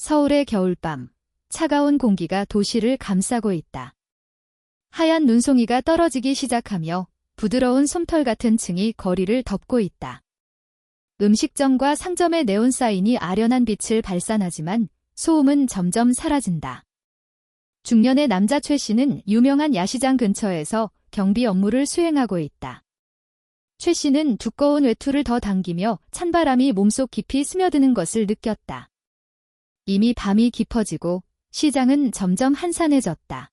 서울의 겨울밤, 차가운 공기가 도시를 감싸고 있다. 하얀 눈송이가 떨어지기 시작하며 부드러운 솜털 같은 층이 거리를 덮고 있다. 음식점과 상점의 네온 사인이 아련한 빛을 발산하지만 소음은 점점 사라진다. 중년의 남자 최 씨는 유명한 야시장 근처에서 경비 업무를 수행하고 있다. 최 씨는 두꺼운 외투를 더 당기며 찬바람이 몸속 깊이 스며드는 것을 느꼈다. 이미 밤이 깊어지고 시장은 점점 한산해졌다.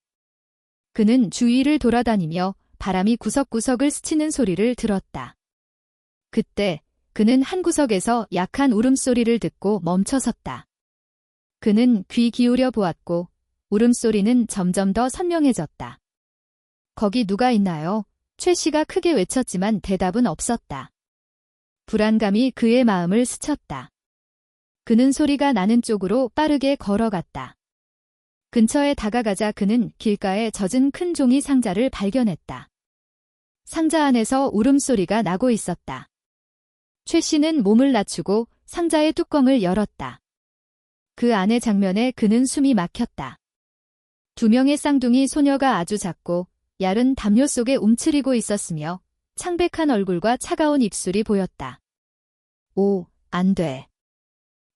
그는 주위를 돌아다니며 바람이 구석구석을 스치는 소리를 들었다. 그때 그는 한 구석에서 약한 울음소리를 듣고 멈춰섰다. 그는 귀 기울여 보았고 울음소리는 점점 더 선명해졌다. 거기 누가 있나요? 최 씨가 크게 외쳤지만 대답은 없었다. 불안감이 그의 마음을 스쳤다. 그는 소리가 나는 쪽으로 빠르게 걸어갔다. 근처에 다가가자 그는 길가에 젖은 큰 종이 상자를 발견했다. 상자 안에서 울음소리가 나고 있었다. 최 씨는 몸을 낮추고 상자의 뚜껑을 열었다. 그 안의 장면에 그는 숨이 막혔다. 두 명의 쌍둥이 소녀가 아주 작고 얇은 담요 속에 움츠리고 있었으며 창백한 얼굴과 차가운 입술이 보였다. 오, 안 돼.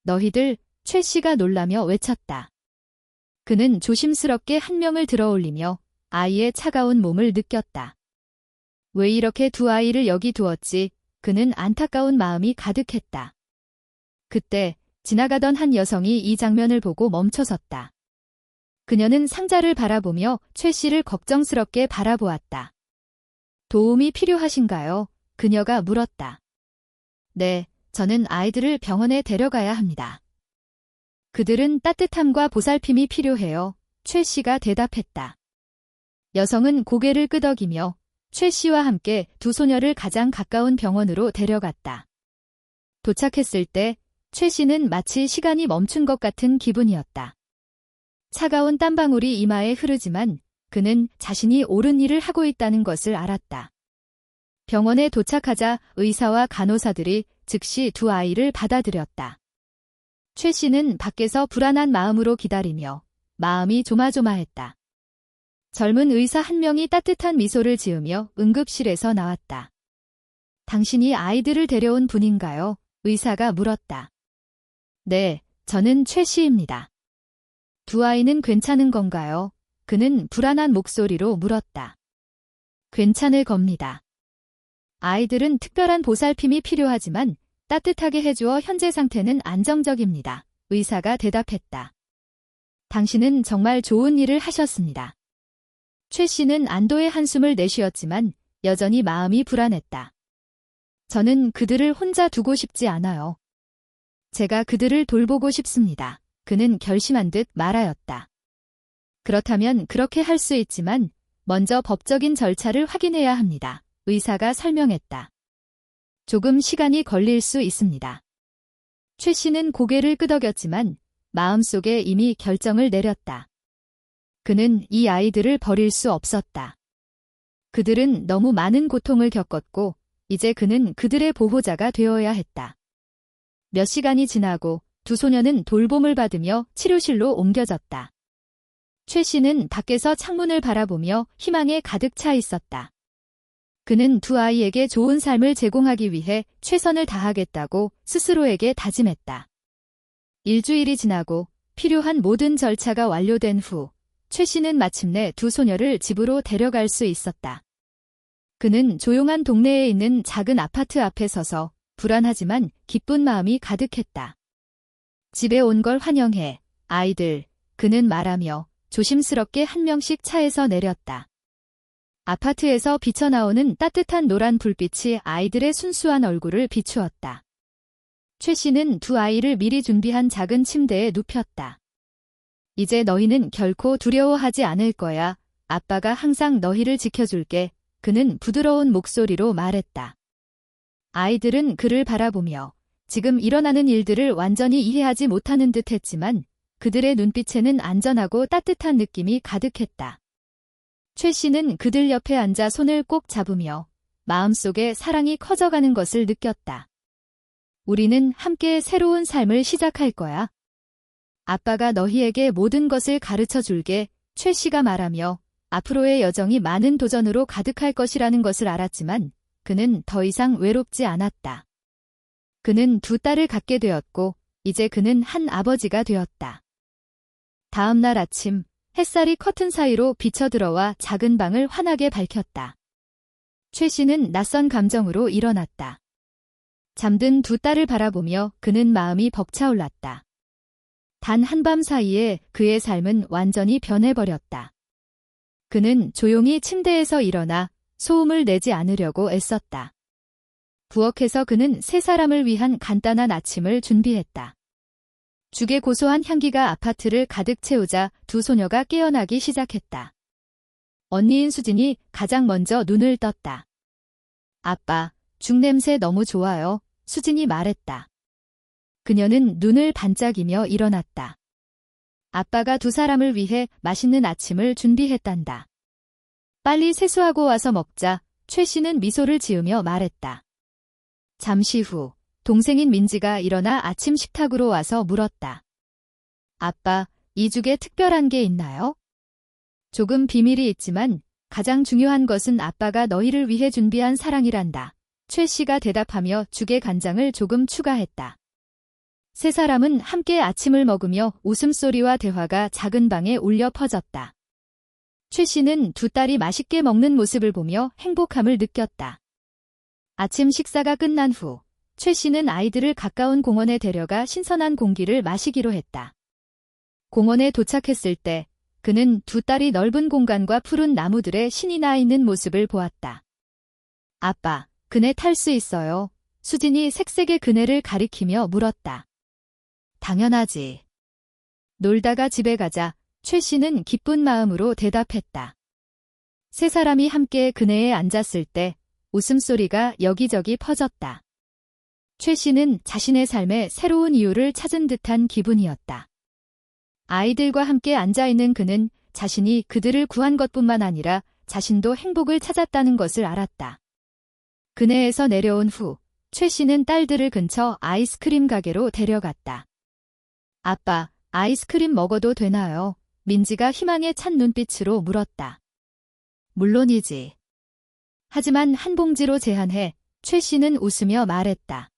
너희들, 최 씨가 놀라며 외쳤다. 그는 조심스럽게 한 명을 들어올리며 아이의 차가운 몸을 느꼈다. 왜 이렇게 두 아이를 여기 두었지? 그는 안타까운 마음이 가득했다. 그때 지나가던 한 여성이 이 장면을 보고 멈춰섰다. 그녀는 상자를 바라보며 최 씨를 걱정스럽게 바라보았다. 도움이 필요하신가요? 그녀가 물었다. 네, 저는 아이들을 병원에 데려가야 합니다. 그들은 따뜻함과 보살핌이 필요해요. 최 씨가 대답했다. 여성은 고개를 끄덕이며 최 씨와 함께 두 소녀를 가장 가까운 병원으로 데려갔다. 도착했을 때 최 씨는 마치 시간이 멈춘 것 같은 기분이었다. 차가운 땀방울이 이마에 흐르지만 그는 자신이 옳은 일을 하고 있다는 것을 알았다. 병원에 도착하자 의사와 간호사들이 즉시 두 아이를 받아들였다. 최 씨는 밖에서 불안한 마음으로 기다리며 마음이 조마조마했다. 젊은 의사 한 명이 따뜻한 미소를 지으며 응급실에서 나왔다. 당신이 아이들을 데려온 분인가요? 의사가 물었다. 네, 저는 최 씨입니다. 두 아이는 괜찮은 건가요? 그는 불안한 목소리로 물었다. 괜찮을 겁니다. 아이들은 특별한 보살핌이 필요하지만 따뜻하게 해주어 현재 상태는 안정적입니다. 의사가 대답했다. 당신은 정말 좋은 일을 하셨습니다. 최 씨는 안도의 한숨을 내쉬었지만 여전히 마음이 불안했다. 저는 그들을 혼자 두고 싶지 않아요. 제가 그들을 돌보고 싶습니다. 그는 결심한 듯 말하였다. 그렇다면 그렇게 할 수 있지만 먼저 법적인 절차를 확인해야 합니다. 의사가 설명했다. 조금 시간이 걸릴 수 있습니다. 최 씨는 고개를 끄덕였지만 마음속에 이미 결정을 내렸다. 그는 이 아이들을 버릴 수 없었다. 그들은 너무 많은 고통을 겪었고 이제 그는 그들의 보호자가 되어야 했다. 몇 시간이 지나고 두 소녀는 돌봄을 받으며 치료실로 옮겨졌다. 최 씨는 밖에서 창문을 바라보며 희망에 가득 차 있었다. 그는 두 아이에게 좋은 삶을 제공하기 위해 최선을 다하겠다고 스스로에게 다짐했다. 일주일이 지나고 필요한 모든 절차가 완료된 후 최 씨는 마침내 두 소녀를 집으로 데려갈 수 있었다. 그는 조용한 동네에 있는 작은 아파트 앞에 서서 불안하지만 기쁜 마음이 가득했다. 집에 온 걸 환영해, 아이들, 그는 말하며 조심스럽게 한 명씩 차에서 내렸다. 아파트에서 비쳐나오는 따뜻한 노란 불빛이 아이들의 순수한 얼굴을 비추었다. 최 씨는 두 아이를 미리 준비한 작은 침대에 눕혔다. 이제 너희는 결코 두려워하지 않을 거야. 아빠가 항상 너희를 지켜줄게. 그는 부드러운 목소리로 말했다. 아이들은 그를 바라보며 지금 일어나는 일들을 완전히 이해하지 못하는 듯 했지만 그들의 눈빛에는 안전하고 따뜻한 느낌이 가득했다. 최 씨는 그들 옆에 앉아 손을 꼭 잡으며 마음속에 사랑이 커져가는 것을 느꼈다. 우리는 함께 새로운 삶을 시작할 거야. 아빠가 너희에게 모든 것을 가르쳐 줄게, 최 씨가 말하며 앞으로의 여정이 많은 도전으로 가득할 것이라는 것을 알았지만 그는 더 이상 외롭지 않았다. 그는 두 딸을 갖게 되었고 이제 그는 한 아버지가 되었다. 다음 날 아침 햇살이 커튼 사이로 비쳐들어와 작은 방을 환하게 밝혔다. 최 씨는 낯선 감정으로 일어났다. 잠든 두 딸을 바라보며 그는 마음이 벅차올랐다. 단 한밤 사이에 그의 삶은 완전히 변해버렸다. 그는 조용히 침대에서 일어나 소음을 내지 않으려고 애썼다. 부엌에서 그는 세 사람을 위한 간단한 아침을 준비했다. 죽의 고소한 향기가 아파트를 가득 채우자 두 소녀가 깨어나기 시작했다. 언니인 수진이 가장 먼저 눈을 떴다. 아빠, 죽 냄새 너무 좋아요, 수진이 말했다. 그녀는 눈을 반짝이며 일어났다. 아빠가 두 사람을 위해 맛있는 아침을 준비했단다. 빨리 세수하고 와서 먹자, 최 씨는 미소를 지으며 말했다. 잠시 후 동생인 민지가 일어나 아침 식탁으로 와서 물었다. 아빠, 이 죽에 특별한 게 있나요? 조금 비밀이 있지만 가장 중요한 것은 아빠가 너희를 위해 준비한 사랑이란다. 최 씨가 대답하며 죽에 간장을 조금 추가했다. 세 사람은 함께 아침을 먹으며 웃음소리와 대화가 작은 방에 울려 퍼졌다. 최 씨는 두 딸이 맛있게 먹는 모습을 보며 행복함을 느꼈다. 아침 식사가 끝난 후 최 씨는 아이들을 가까운 공원에 데려가 신선한 공기를 마시기로 했다. 공원에 도착했을 때 그는 두 딸이 넓은 공간과 푸른 나무들에 신이 나 있는 모습을 보았다. 아빠, 그네 탈 수 있어요? 수진이 색색의 그네를 가리키며 물었다. 당연하지. 놀다가 집에 가자 최 씨는 기쁜 마음으로 대답했다. 세 사람이 함께 그네에 앉았을 때 웃음소리가 여기저기 퍼졌다. 최 씨는 자신의 삶에 새로운 이유를 찾은 듯한 기분이었다. 아이들과 함께 앉아있는 그는 자신이 그들을 구한 것뿐만 아니라 자신도 행복을 찾았다는 것을 알았다. 그네에서 내려온 후 최 씨는 딸들을 근처 아이스크림 가게로 데려갔다. 아빠, 아이스크림 먹어도 되나요? 민지가 희망에 찬 눈빛으로 물었다. 물론이지. 하지만 한 봉지로 제한해, 최 씨는 웃으며 말했다.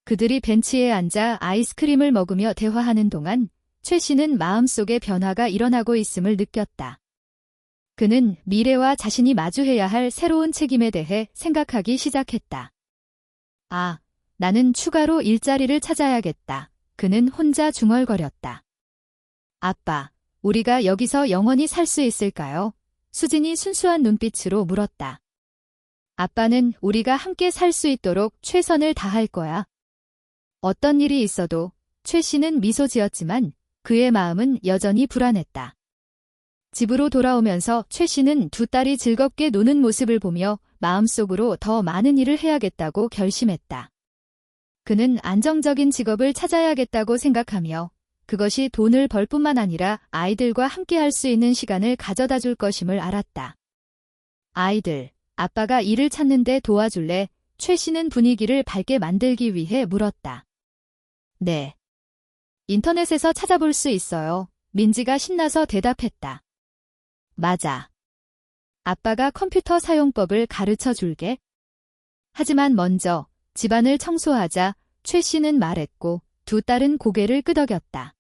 그들이 벤치에 앉아 아이스크림을 먹으며 대화하는 동안 최 씨는 마음속에 변화가 일어나고 있음을 느꼈다. 그는 미래와 자신이 마주해야 할 새로운 책임에 대해 생각하기 시작했다. 아, 나는 추가로 일자리를 찾아야겠다. 그는 혼자 중얼거렸다. 아빠, 우리가 여기서 영원히 살 수 있을까요? 수진이 순수한 눈빛으로 물었다. 아빠는 우리가 함께 살 수 있도록 최선을 다할 거야. 어떤 일이 있어도 최 씨는 미소 지었지만 그의 마음은 여전히 불안했다. 집으로 돌아오면서 최 씨는 두 딸이 즐겁게 노는 모습을 보며 마음속으로 더 많은 일을 해야겠다고 결심했다. 그는 안정적인 직업을 찾아야겠다고 생각하며 그것이 돈을 벌 뿐만 아니라 아이들과 함께 할 수 있는 시간을 가져다 줄 것임을 알았다. 아이들, 아빠가 일을 찾는데 도와줄래? 최 씨는 분위기를 밝게 만들기 위해 물었다. 네. 인터넷에서 찾아볼 수 있어요. 민지가 신나서 대답했다. 맞아. 아빠가 컴퓨터 사용법을 가르쳐 줄게. 하지만 먼저 집안을 청소하자 최 씨는 말했고 두 딸은 고개를 끄덕였다.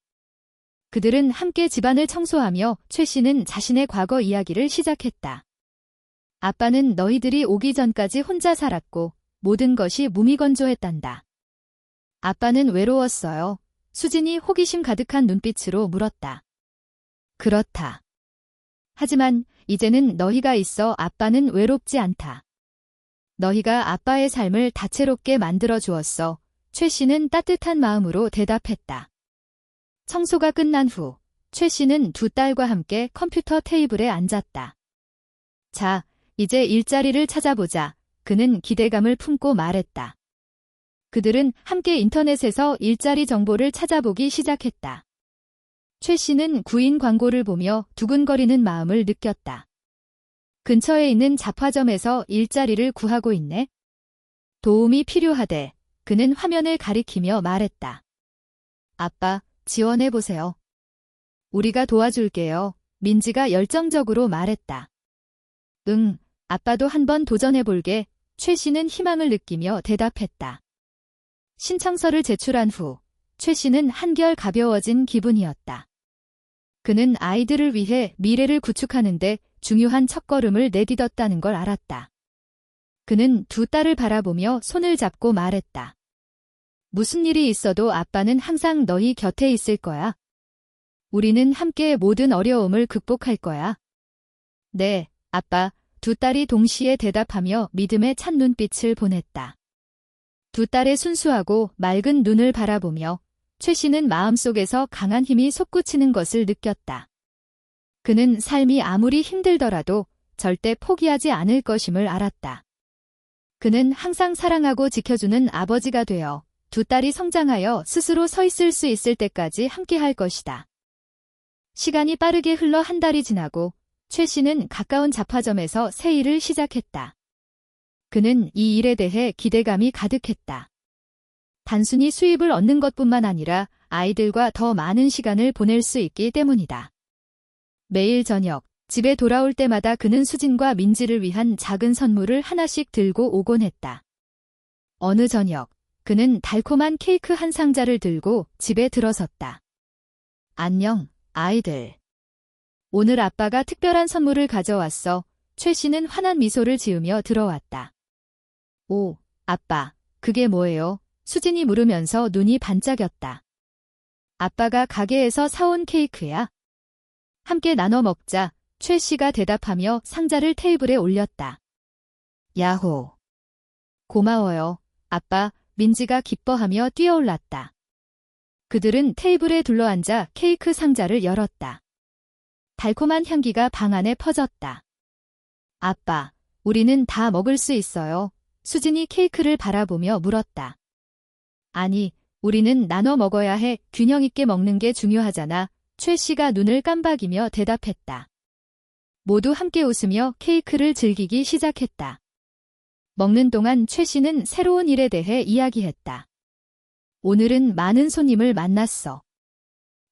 그들은 함께 집안을 청소하며 최 씨는 자신의 과거 이야기를 시작했다. 아빠는 너희들이 오기 전까지 혼자 살았고 모든 것이 무미건조했단다. 아빠는 외로웠어요. 수진이 호기심 가득한 눈빛으로 물었다. 그렇다. 하지만 이제는 너희가 있어 아빠는 외롭지 않다. 너희가 아빠의 삶을 다채롭게 만들어 주었어. 최 씨는 따뜻한 마음으로 대답했다. 청소가 끝난 후 최 씨는 두 딸과 함께 컴퓨터 테이블에 앉았다. 자, 이제 일자리를 찾아보자. 그는 기대감을 품고 말했다. 그들은 함께 인터넷에서 일자리 정보를 찾아보기 시작했다. 최 씨는 구인 광고를 보며 두근거리는 마음을 느꼈다. 근처에 있는 잡화점에서 일자리를 구하고 있네. 도움이 필요하대. 그는 화면을 가리키며 말했다. 아빠, 지원해보세요. 우리가 도와줄게요. 민지가 열정적으로 말했다. 응, 아빠도 한번 도전해볼게. 최 씨는 희망을 느끼며 대답했다. 신청서를 제출한 후 최 씨는 한결 가벼워진 기분이었다. 그는 아이들을 위해 미래를 구축하는데 중요한 첫걸음을 내딛었다는 걸 알았다. 그는 두 딸을 바라보며 손을 잡고 말했다. 무슨 일이 있어도 아빠는 항상 너희 곁에 있을 거야. 우리는 함께 모든 어려움을 극복할 거야. 네, 아빠. 두 딸이 동시에 대답하며 믿음에 찬 눈빛을 보냈다. 두 딸의 순수하고 맑은 눈을 바라보며 최 씨는 마음속에서 강한 힘이 솟구치는 것을 느꼈다. 그는 삶이 아무리 힘들더라도 절대 포기하지 않을 것임을 알았다. 그는 항상 사랑하고 지켜주는 아버지가 되어 두 딸이 성장하여 스스로 서 있을 수 있을 때까지 함께할 것이다. 시간이 빠르게 흘러 한 달이 지나고 최 씨는 가까운 잡화점에서 새 일을 시작했다. 그는 이 일에 대해 기대감이 가득했다. 단순히 수입을 얻는 것뿐만 아니라 아이들과 더 많은 시간을 보낼 수 있기 때문이다. 매일 저녁, 집에 돌아올 때마다 그는 수진과 민지를 위한 작은 선물을 하나씩 들고 오곤 했다. 어느 저녁, 그는 달콤한 케이크 한 상자를 들고 집에 들어섰다. 안녕, 아이들. 오늘 아빠가 특별한 선물을 가져왔어. 최 씨는 환한 미소를 지으며 들어왔다. 오, 아빠, 그게 뭐예요? 수진이 물으면서 눈이 반짝였다. 아빠가 가게에서 사온 케이크야. 함께 나눠 먹자. 최 씨가 대답하며 상자를 테이블에 올렸다. 야호. 고마워요, 아빠. 민지가 기뻐하며 뛰어올랐다. 그들은 테이블에 둘러앉아 케이크 상자를 열었다. 달콤한 향기가 방 안에 퍼졌다. 아빠, 우리는 다 먹을 수 있어요. 수진이 케이크를 바라보며 물었다. 아니, 우리는 나눠 먹어야 해. 균형 있게 먹는 게 중요하잖아. 최 씨가 눈을 깜박이며 대답했다. 모두 함께 웃으며 케이크를 즐기기 시작했다. 먹는 동안 최 씨는 새로운 일에 대해 이야기했다. 오늘은 많은 손님을 만났어.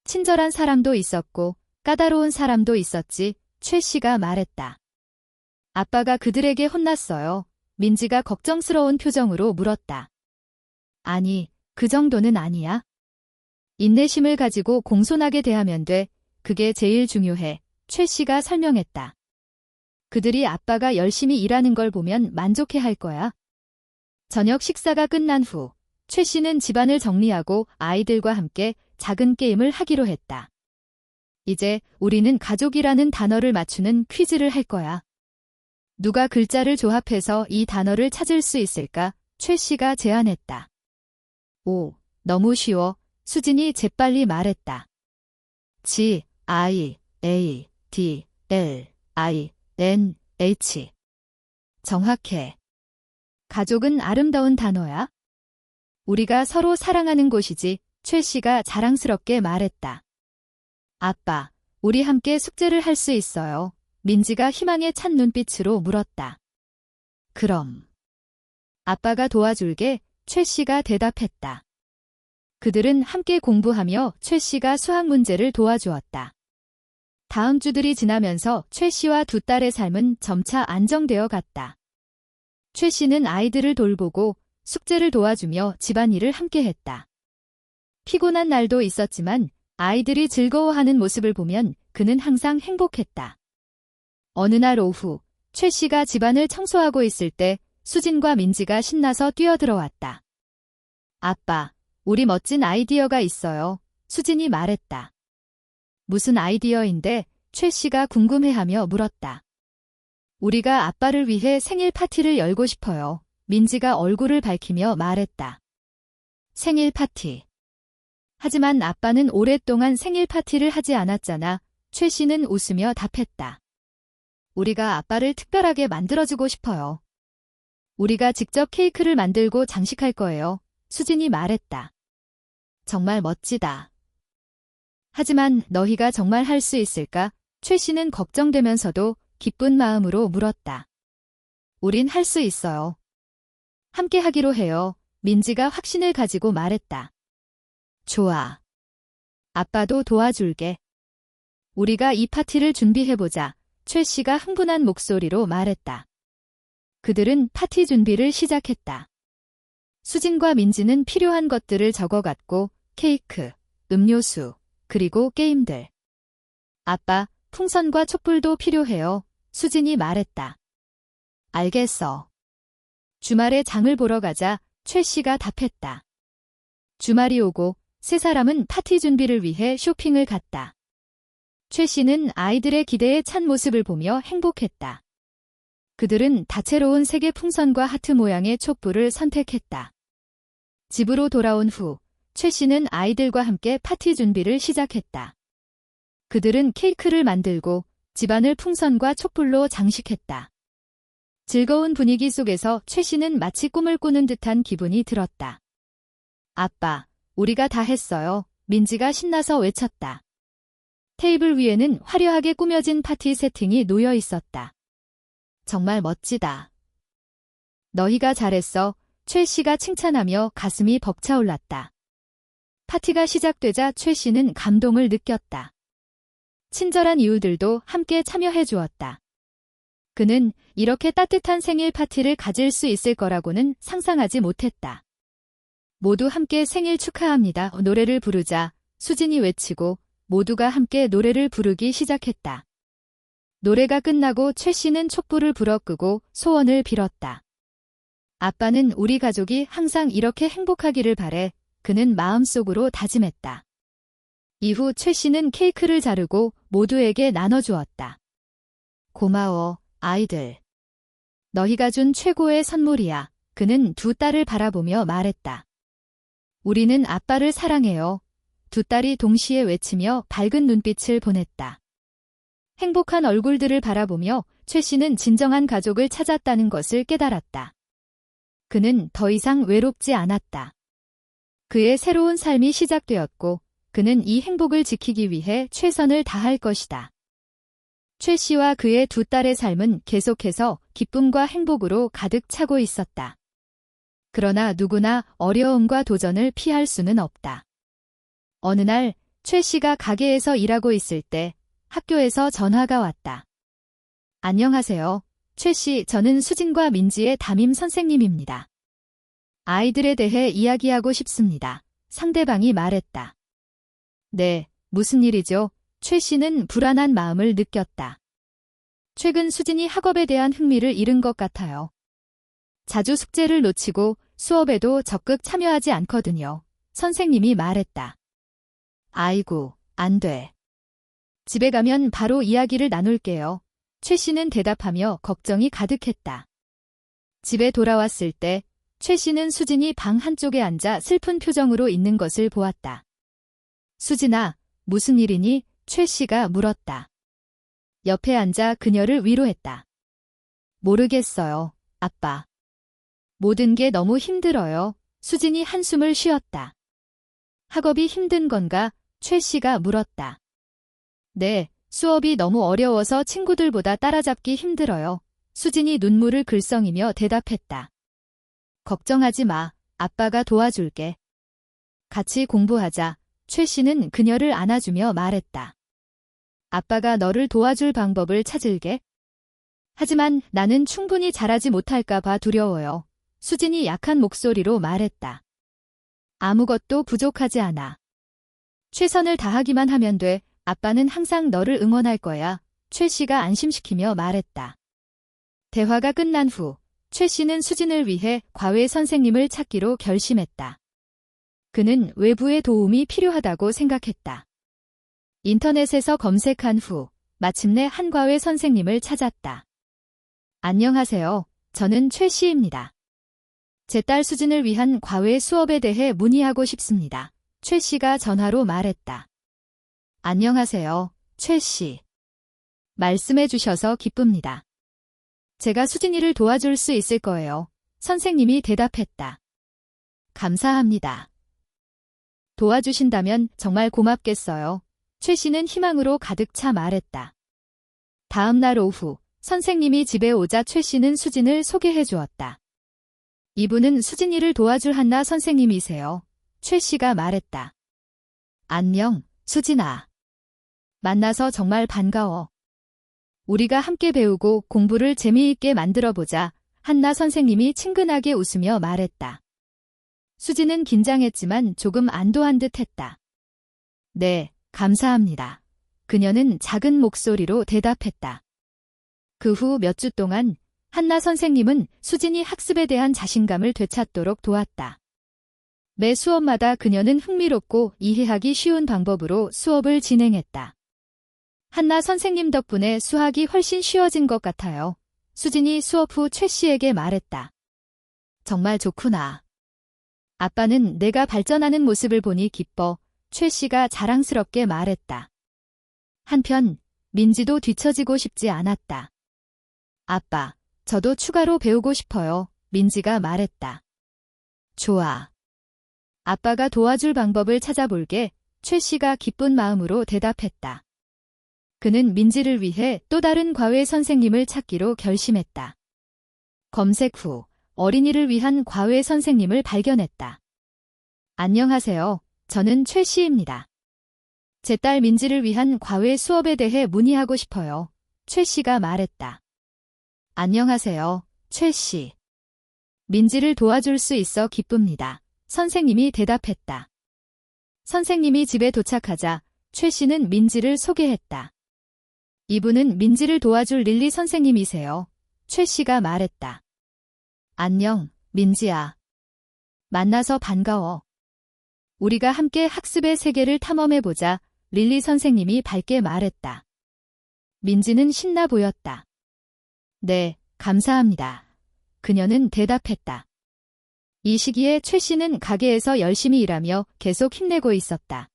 친절한 사람도 있었고 까다로운 사람도 있었지. 최 씨가 말했다. 아빠가 그들에게 혼났어요. 민지가 걱정스러운 표정으로 물었다. 아니, 그 정도는 아니야. 인내심을 가지고 공손하게 대하면 돼. 그게 제일 중요해. 최 씨가 설명했다. 그들이 아빠가 열심히 일하는 걸 보면 만족해 할 거야. 저녁 식사가 끝난 후 최 씨는 집안을 정리하고 아이들과 함께 작은 게임을 하기로 했다. 이제 우리는 가족이라는 단어를 맞추는 퀴즈를 할 거야. 누가 글자를 조합해서 이 단어를 찾을 수 있을까? 최 씨가 제안했다. 오, 너무 쉬워. 수진이 재빨리 말했다. G, I, A, D, L, I, N, H. 정확해. 가족은 아름다운 단어야. 우리가 서로 사랑하는 곳이지. 최 씨가 자랑스럽게 말했다. 아빠, 우리 함께 숙제를 할 수 있어요. 민지가 희망에 찬 눈빛으로 물었다. 그럼. 아빠가 도와줄게. 최 씨가 대답했다. 그들은 함께 공부하며 최 씨가 수학 문제를 도와주었다. 다음 주들이 지나면서 최 씨와 두 딸의 삶은 점차 안정되어 갔다. 최 씨는 아이들을 돌보고 숙제를 도와주며 집안일을 함께 했다. 피곤한 날도 있었지만 아이들이 즐거워하는 모습을 보면 그는 항상 행복했다. 어느 날 오후, 최 씨가 집안을 청소하고 있을 때 수진과 민지가 신나서 뛰어들어왔다. 아빠, 우리 멋진 아이디어가 있어요. 수진이 말했다. 무슨 아이디어인데? 최 씨가 궁금해하며 물었다. 우리가 아빠를 위해 생일 파티를 열고 싶어요. 민지가 얼굴을 밝히며 말했다. 생일 파티. 하지만 아빠는 오랫동안 생일 파티를 하지 않았잖아. 최 씨는 웃으며 답했다. 우리가 아빠를 특별하게 만들어주고 싶어요. 우리가 직접 케이크를 만들고 장식할 거예요. 수진이 말했다. 정말 멋지다. 하지만 너희가 정말 할 수 있을까? 최 씨는 걱정되면서도 기쁜 마음으로 물었다. 우린 할 수 있어요. 함께 하기로 해요. 민지가 확신을 가지고 말했다. 좋아. 아빠도 도와줄게. 우리가 이 파티를 준비해보자. 최 씨가 흥분한 목소리로 말했다. 그들은 파티 준비를 시작했다. 수진과 민지는 필요한 것들을 적어갔고 케이크, 음료수, 그리고 게임들. 아빠, 풍선과 촛불도 필요해요. 수진이 말했다. 알겠어. 주말에 장을 보러 가자. 최 씨가 답했다. 주말이 오고 세 사람은 파티 준비를 위해 쇼핑을 갔다. 최 씨는 아이들의 기대에 찬 모습을 보며 행복했다. 그들은 다채로운 색의 풍선과 하트 모양의 촛불을 선택했다. 집으로 돌아온 후 최 씨는 아이들과 함께 파티 준비를 시작했다. 그들은 케이크를 만들고 집안을 풍선과 촛불로 장식했다. 즐거운 분위기 속에서 최 씨는 마치 꿈을 꾸는 듯한 기분이 들었다. 아빠, 우리가 다 했어요. 민지가 신나서 외쳤다. 테이블 위에는 화려하게 꾸며진 파티 세팅이 놓여 있었다. 정말 멋지다. 너희가 잘했어. 최 씨가 칭찬하며 가슴이 벅차올랐다. 파티가 시작되자 최 씨는 감동을 느꼈다. 친절한 이웃들도 함께 참여해 주었다. 그는 이렇게 따뜻한 생일 파티를 가질 수 있을 거라고는 상상하지 못했다. 모두 함께 생일 축하합니다. 노래를 부르자 수진이 외치고 모두가 함께 노래를 부르기 시작했다. 노래가 끝나고 최 씨는 촛불을 불어 끄고 소원을 빌었다. 아빠는 우리 가족이 항상 이렇게 행복하기를 바래. 그는 마음속으로 다짐했다. 이후 최 씨는 케이크를 자르고 모두에게 나눠주었다. 고마워, 아이들. 너희가 준 최고의 선물이야. 그는 두 딸을 바라보며 말했다. 우리는 아빠를 사랑해요. 두 딸이 동시에 외치며 밝은 눈빛을 보냈다. 행복한 얼굴들을 바라보며 최 씨는 진정한 가족을 찾았다는 것을 깨달았다. 그는 더 이상 외롭지 않았다. 그의 새로운 삶이 시작되었고 그는 이 행복을 지키기 위해 최선을 다할 것이다. 최 씨와 그의 두 딸의 삶은 계속해서 기쁨과 행복으로 가득 차고 있었다. 그러나 누구나 어려움과 도전을 피할 수는 없다. 어느 날 최 씨가 가게에서 일하고 있을 때 학교에서 전화가 왔다. 안녕하세요. 최 씨, 저는 수진과 민지의 담임 선생님입니다. 아이들에 대해 이야기하고 싶습니다. 상대방이 말했다. 네, 무슨 일이죠? 최 씨는 불안한 마음을 느꼈다. 최근 수진이 학업에 대한 흥미를 잃은 것 같아요. 자주 숙제를 놓치고 수업에도 적극 참여하지 않거든요. 선생님이 말했다. 아이고, 안 돼. 집에 가면 바로 이야기를 나눌게요. 최 씨는 대답하며 걱정이 가득했다. 집에 돌아왔을 때 최 씨는 수진이 방 한쪽에 앉아 슬픈 표정으로 있는 것을 보았다. 수진아, 무슨 일이니? 최 씨가 물었다. 옆에 앉아 그녀를 위로했다. 모르겠어요, 아빠. 모든 게 너무 힘들어요. 수진이 한숨을 쉬었다. 학업이 힘든 건가? 최 씨가 물었다. 네, 수업이 너무 어려워서 친구들보다 따라잡기 힘들어요. 수진이 눈물을 글썽이며 대답했다. 걱정하지 마. 아빠가 도와줄게. 같이 공부하자. 최 씨는 그녀를 안아주며 말했다. 아빠가 너를 도와줄 방법을 찾을게. 하지만 나는 충분히 잘하지 못할까 봐 두려워요. 수진이 약한 목소리로 말했다. 아무것도 부족하지 않아. 최선을 다하기만 하면 돼. 아빠는 항상 너를 응원할 거야. 최 씨가 안심시키며 말했다. 대화가 끝난 후 최 씨는 수진을 위해 과외 선생님을 찾기로 결심했다. 그는 외부의 도움이 필요하다고 생각했다. 인터넷에서 검색한 후 마침내 한 과외 선생님을 찾았다. 안녕하세요. 저는 최 씨입니다. 제 딸 수진을 위한 과외 수업에 대해 문의하고 싶습니다. 최 씨가 전화로 말했다. 안녕하세요, 최 씨. 말씀해 주셔서 기쁩니다. 제가 수진이를 도와줄 수 있을 거예요. 선생님이 대답했다. 감사합니다. 도와주신다면 정말 고맙겠어요. 최 씨는 희망으로 가득 차 말했다. 다음 날 오후 선생님이 집에 오자 최 씨는 수진을 소개해 주었다. 이분은 수진이를 도와줄 한나 선생님이세요. 최 씨가 말했다. 안녕, 수진아. 만나서 정말 반가워. 우리가 함께 배우고 공부를 재미있게 만들어보자. 한나 선생님이 친근하게 웃으며 말했다. 수진은 긴장했지만 조금 안도한 듯 했다. 네, 감사합니다. 그녀는 작은 목소리로 대답했다. 그 후 몇 주 동안 한나 선생님은 수진이 학습에 대한 자신감을 되찾도록 도왔다. 매 수업마다 그녀는 흥미롭고 이해하기 쉬운 방법으로 수업을 진행했다. 한나 선생님 덕분에 수학이 훨씬 쉬워진 것 같아요. 수진이 수업 후 최 씨에게 말했다. 정말 좋구나. 아빠는 내가 발전하는 모습을 보니 기뻐. 최 씨가 자랑스럽게 말했다. 한편 민지도 뒤처지고 싶지 않았다. 아빠, 저도 추가로 배우고 싶어요. 민지가 말했다. 좋아. 아빠가 도와줄 방법을 찾아볼게. 최 씨가 기쁜 마음으로 대답했다. 그는 민지를 위해 또 다른 과외 선생님을 찾기로 결심했다. 검색 후 어린이를 위한 과외 선생님을 발견했다. 안녕하세요. 저는 최 씨입니다. 제 딸 민지를 위한 과외 수업에 대해 문의하고 싶어요. 최 씨가 말했다. 안녕하세요, 최 씨. 민지를 도와줄 수 있어 기쁩니다. 선생님이 대답했다. 선생님이 집에 도착하자 최 씨는 민지를 소개했다. 이분은 민지를 도와줄 릴리 선생님이세요. 최 씨가 말했다. 안녕, 민지야. 만나서 반가워. 우리가 함께 학습의 세계를 탐험해보자. 릴리 선생님이 밝게 말했다. 민지는 신나 보였다. 네, 감사합니다. 그녀는 대답했다. 이 시기에 최 씨는 가게에서 열심히 일하며 계속 힘내고 있었다.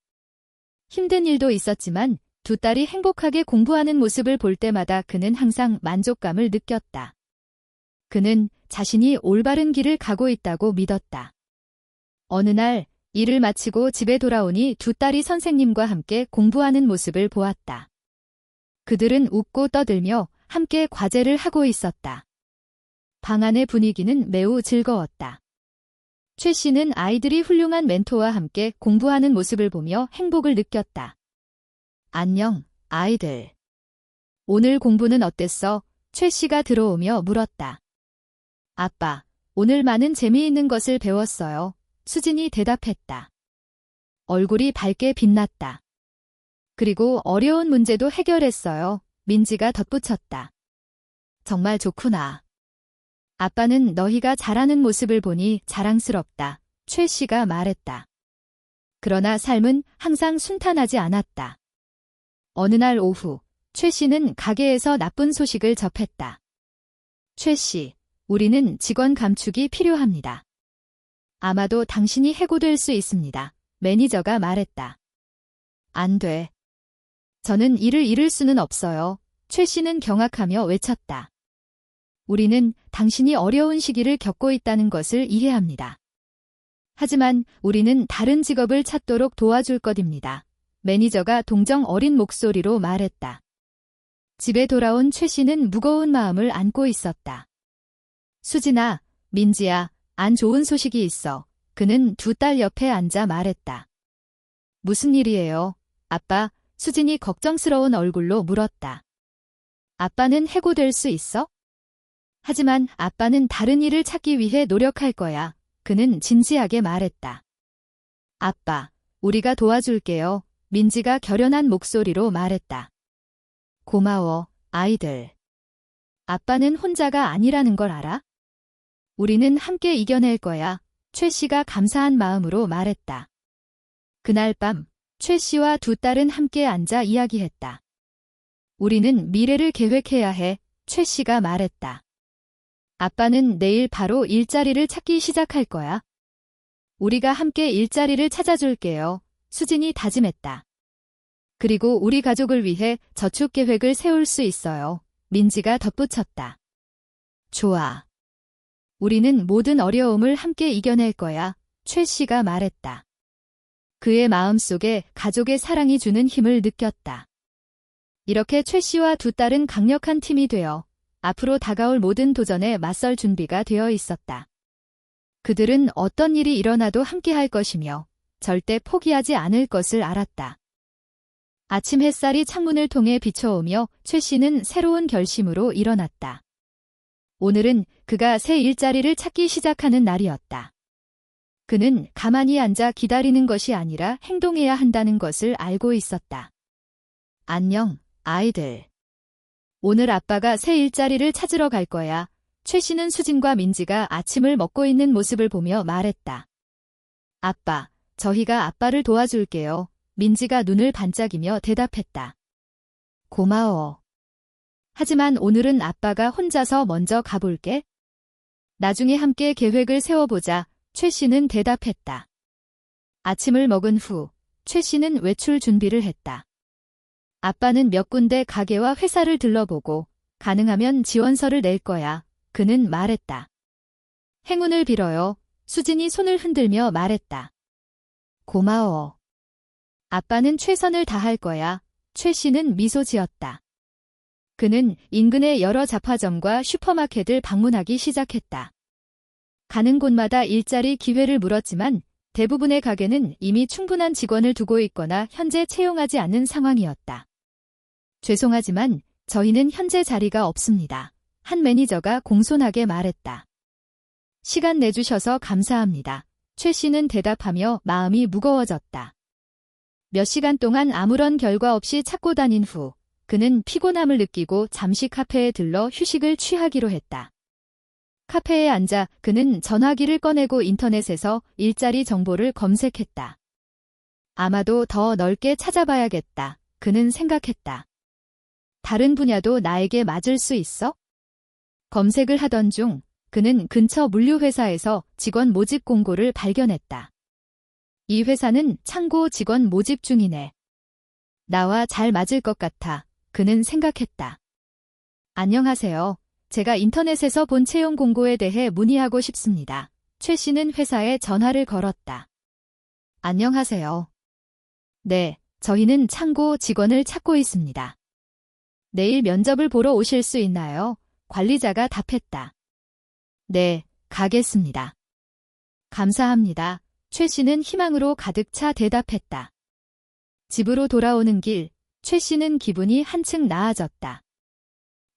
힘든 일도 있었지만 두 딸이 행복하게 공부하는 모습을 볼 때마다 그는 항상 만족감을 느꼈다. 그는 자신이 올바른 길을 가고 있다고 믿었다. 어느 날 일을 마치고 집에 돌아오니 두 딸이 선생님과 함께 공부하는 모습을 보았다. 그들은 웃고 떠들며 함께 과제를 하고 있었다. 방 안의 분위기는 매우 즐거웠다. 최 씨는 아이들이 훌륭한 멘토와 함께 공부하는 모습을 보며 행복을 느꼈다. 안녕, 아이들. 오늘 공부는 어땠어? 최 씨가 들어오며 물었다. 아빠, 오늘 많은 재미있는 것을 배웠어요. 수진이 대답했다. 얼굴이 밝게 빛났다. 그리고 어려운 문제도 해결했어요. 민지가 덧붙였다. 정말 좋구나. 아빠는 너희가 잘하는 모습을 보니 자랑스럽다. 최 씨가 말했다. 그러나 삶은 항상 순탄하지 않았다. 어느 날 오후, 최 씨는 가게에서 나쁜 소식을 접했다. 최 씨, 우리는 직원 감축이 필요합니다. 아마도 당신이 해고될 수 있습니다. 매니저가 말했다. 안 돼. 저는 일을 잃을 수는 없어요. 최 씨는 경악하며 외쳤다. 우리는 당신이 어려운 시기를 겪고 있다는 것을 이해합니다. 하지만 우리는 다른 직업을 찾도록 도와줄 것입니다. 매니저가 동정 어린 목소리로 말했다. 집에 돌아온 최 씨는 무거운 마음을 안고 있었다. 수진아, 민지야, 안 좋은 소식이 있어. 그는 두 딸 옆에 앉아 말했다. 무슨 일이에요? 아빠, 수진이 걱정스러운 얼굴로 물었다. 아빠는 해고될 수 있어? 하지만 아빠는 다른 일을 찾기 위해 노력할 거야. 그는 진지하게 말했다. 아빠, 우리가 도와줄게요. 민지가 결연한 목소리로 말했다. 고마워, 아이들. 아빠는 혼자가 아니라는 걸 알아? 우리는 함께 이겨낼 거야. 최 씨가 감사한 마음으로 말했다. 그날 밤, 최 씨와 두 딸은 함께 앉아 이야기했다. 우리는 미래를 계획해야 해. 최 씨가 말했다. 아빠는 내일 바로 일자리를 찾기 시작할 거야. 우리가 함께 일자리를 찾아줄게요. 수진이 다짐했다. 그리고 우리 가족을 위해 저축 계획을 세울 수 있어요. 민지가 덧붙였다. 좋아. 우리는 모든 어려움을 함께 이겨낼 거야. 최 씨가 말했다. 그의 마음속에 가족의 사랑이 주는 힘을 느꼈다. 이렇게 최 씨와 두 딸은 강력한 팀이 되어 앞으로 다가올 모든 도전에 맞설 준비가 되어 있었다. 그들은 어떤 일이 일어나도 함께 할 것이며 절대 포기하지 않을 것을 알았다. 아침 햇살이 창문을 통해 비춰오며 최 씨는 새로운 결심으로 일어났다. 오늘은 그가 새 일자리를 찾기 시작하는 날이었다. 그는 가만히 앉아 기다리는 것이 아니라 행동해야 한다는 것을 알고 있었다. 안녕, 아이들. 오늘 아빠가 새 일자리를 찾으러 갈 거야. 최 씨는 수진과 민지가 아침을 먹고 있는 모습을 보며 말했다. 아빠, 저희가 아빠를 도와줄게요. 민지가 눈을 반짝이며 대답했다. 고마워. 하지만 오늘은 아빠가 혼자서 먼저 가볼게. 나중에 함께 계획을 세워보자. 최 씨는 대답했다. 아침을 먹은 후 최 씨는 외출 준비를 했다. 아빠는 몇 군데 가게와 회사를 들러보고 가능하면 지원서를 낼 거야. 그는 말했다. 행운을 빌어요. 수진이 손을 흔들며 말했다. 고마워. 아빠는 최선을 다할 거야. 최 씨는 미소 지었다. 그는 인근의 여러 잡화점과 슈퍼마켓을 방문하기 시작했다. 가는 곳마다 일자리 기회를 물었지만 대부분의 가게는 이미 충분한 직원을 두고 있거나 현재 채용하지 않는 상황이었다. 죄송하지만 저희는 현재 자리가 없습니다. 한 매니저가 공손하게 말했다. 시간 내주셔서 감사합니다. 최 씨는 대답하며 마음이 무거워졌다. 몇 시간 동안 아무런 결과 없이 찾고 다닌 후 그는 피곤함을 느끼고 잠시 카페에 들러 휴식을 취하기로 했다. 카페에 앉아 그는 전화기를 꺼내고 인터넷에서 일자리 정보를 검색했다. 아마도 더 넓게 찾아봐야겠다. 그는 생각했다. 다른 분야도 나에게 맞을 수 있어? 검색을 하던 중 그는 근처 물류회사에서 직원 모집 공고를 발견했다. 이 회사는 창고 직원 모집 중이네. 나와 잘 맞을 것 같아. 그는 생각했다. 안녕하세요. 제가 인터넷에서 본 채용 공고에 대해 문의하고 싶습니다. 최 씨는 회사에 전화를 걸었다. 안녕하세요. 네, 저희는 창고 직원을 찾고 있습니다. 내일 면접을 보러 오실 수 있나요? 관리자가 답했다. 네, 가겠습니다. 감사합니다. 최 씨는 희망으로 가득 차 대답했다. 집으로 돌아오는 길, 최 씨는 기분이 한층 나아졌다.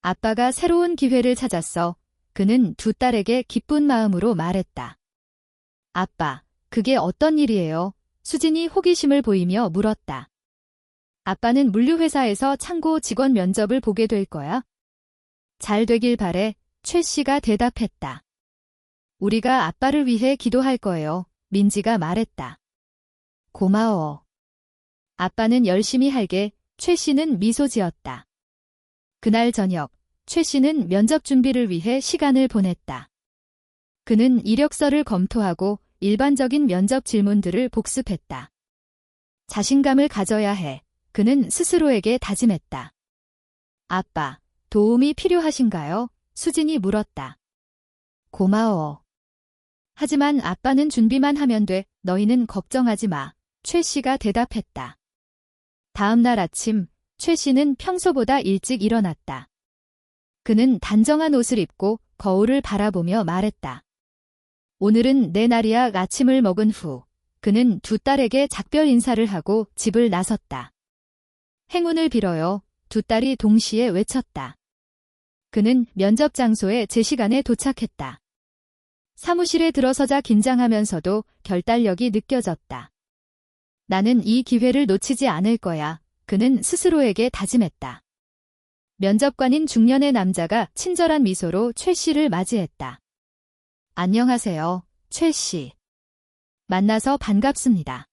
아빠가 새로운 기회를 찾았어. 그는 두 딸에게 기쁜 마음으로 말했다. 아빠, 그게 어떤 일이에요? 수진이 호기심을 보이며 물었다. 아빠는 물류회사에서 창고 직원 면접을 보게 될 거야. 잘 되길 바래. 최 씨가 대답했다. 우리가 아빠를 위해 기도할 거예요. 민지가 말했다. 고마워. 아빠는 열심히 할게. 최 씨는 미소 지었다. 그날 저녁, 최 씨는 면접 준비를 위해 시간을 보냈다. 그는 이력서를 검토하고 일반적인 면접 질문들을 복습했다. 자신감을 가져야 해. 그는 스스로에게 다짐했다. 아빠, 도움이 필요하신가요? 수진이 물었다. 고마워. 하지만 아빠는 준비만 하면 돼. 너희는 걱정하지 마. 최 씨가 대답했다. 다음 날 아침, 최 씨는 평소보다 일찍 일어났다. 그는 단정한 옷을 입고 거울을 바라보며 말했다. 오늘은 내 날이야. 아침을 먹은 후 그는 두 딸에게 작별 인사를 하고 집을 나섰다. 행운을 빌어요. 두 딸이 동시에 외쳤다. 그는 면접 장소에 제 시간에 도착했다. 사무실에 들어서자 긴장하면서도 결단력이 느껴졌다. 나는 이 기회를 놓치지 않을 거야. 그는 스스로에게 다짐했다. 면접관인 중년의 남자가 친절한 미소로 최 씨를 맞이했다. 안녕하세요, 최 씨. 만나서 반갑습니다.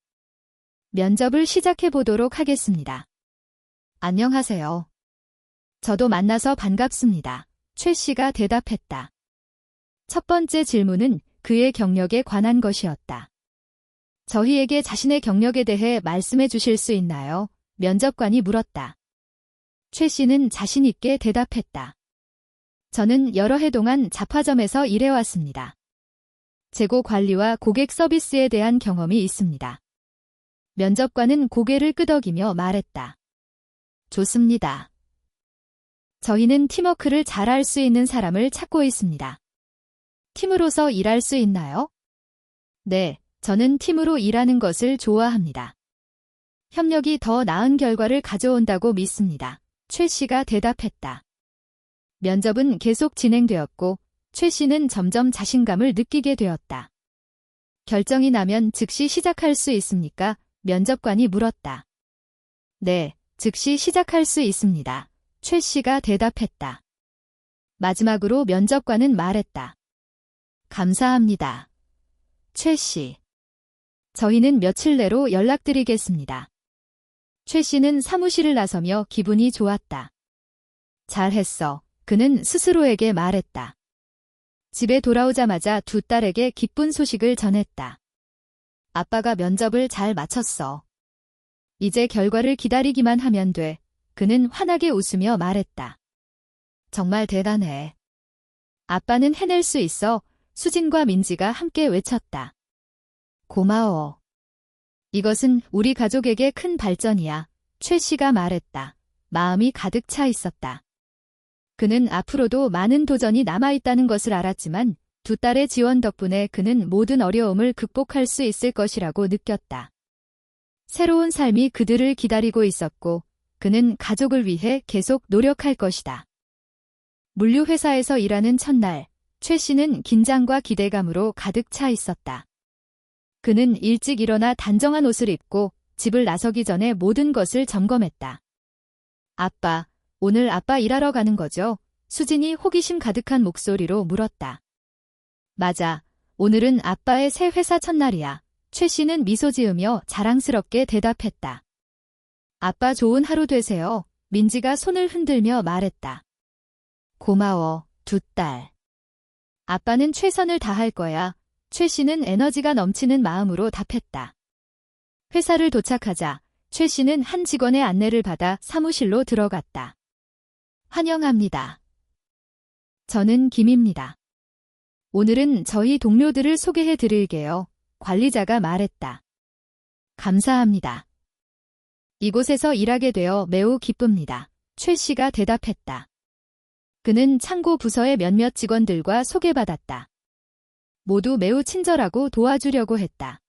면접을 시작해 보도록 하겠습니다. 안녕하세요. 저도 만나서 반갑습니다. 최 씨가 대답했다. 첫 번째 질문은 그의 경력에 관한 것이었다. 저희에게 자신의 경력에 대해 말씀해 주실 수 있나요? 면접관이 물었다. 최 씨는 자신 있게 대답했다. 저는 여러 해 동안 잡화점에서 일해왔습니다. 재고 관리와 고객 서비스에 대한 경험이 있습니다. 면접관은 고개를 끄덕이며 말했다. 좋습니다. 저희는 팀워크를 잘할 수 있는 사람을 찾고 있습니다. 팀으로서 일할 수 있나요? 네, 저는 팀으로 일하는 것을 좋아합니다. 협력이 더 나은 결과를 가져온다고 믿습니다. 최 씨가 대답했다. 면접은 계속 진행되었고 최 씨는 점점 자신감을 느끼게 되었다. 결정이 나면 즉시 시작할 수 있습니까? 면접관이 물었다. 네, 즉시 시작할 수 있습니다. 최 씨가 대답했다. 마지막으로 면접관은 말했다. 감사합니다. 최 씨. 저희는 며칠 내로 연락드리겠습니다. 최 씨는 사무실을 나서며 기분이 좋았다. 잘했어. 그는 스스로에게 말했다. 집에 돌아오자마자 두 딸에게 기쁜 소식을 전했다. 아빠가 면접을 잘 마쳤어. 이제 결과를 기다리기만 하면 돼. 그는 환하게 웃으며 말했다. 정말 대단해. 아빠는 해낼 수 있어. 수진과 민지가 함께 외쳤다. 고마워. 이것은 우리 가족에게 큰 발전이야. 최 씨가 말했다. 마음이 가득 차 있었다. 그는 앞으로도 많은 도전이 남아있다는 것을 알았지만 두 딸의 지원 덕분에 그는 모든 어려움을 극복할 수 있을 것이라고 느꼈다. 새로운 삶이 그들을 기다리고 있었고 그는 가족을 위해 계속 노력할 것이다. 물류회사에서 일하는 첫날, 최 씨는 긴장과 기대감으로 가득 차 있었다. 그는 일찍 일어나 단정한 옷을 입고 집을 나서기 전에 모든 것을 점검했다. 아빠, 오늘 아빠 일하러 가는 거죠? 수진이 호기심 가득한 목소리로 물었다. 맞아. 오늘은 아빠의 새 회사 첫날이야. 최 씨는 미소 지으며 자랑스럽게 대답했다. 아빠 좋은 하루 되세요. 민지가 손을 흔들며 말했다. 고마워, 두 딸. 아빠는 최선을 다할 거야. 최 씨는 에너지가 넘치는 마음으로 답했다. 회사를 도착하자 최 씨는 한 직원의 안내를 받아 사무실로 들어갔다. 환영합니다. 저는 김입니다. 오늘은 저희 동료들을 소개해 드릴게요. 관리자가 말했다. 감사합니다. 이곳에서 일하게 되어 매우 기쁩니다. 최 씨가 대답했다. 그는 창고 부서의 몇몇 직원들과 소개받았다. 모두 매우 친절하고 도와주려고 했다.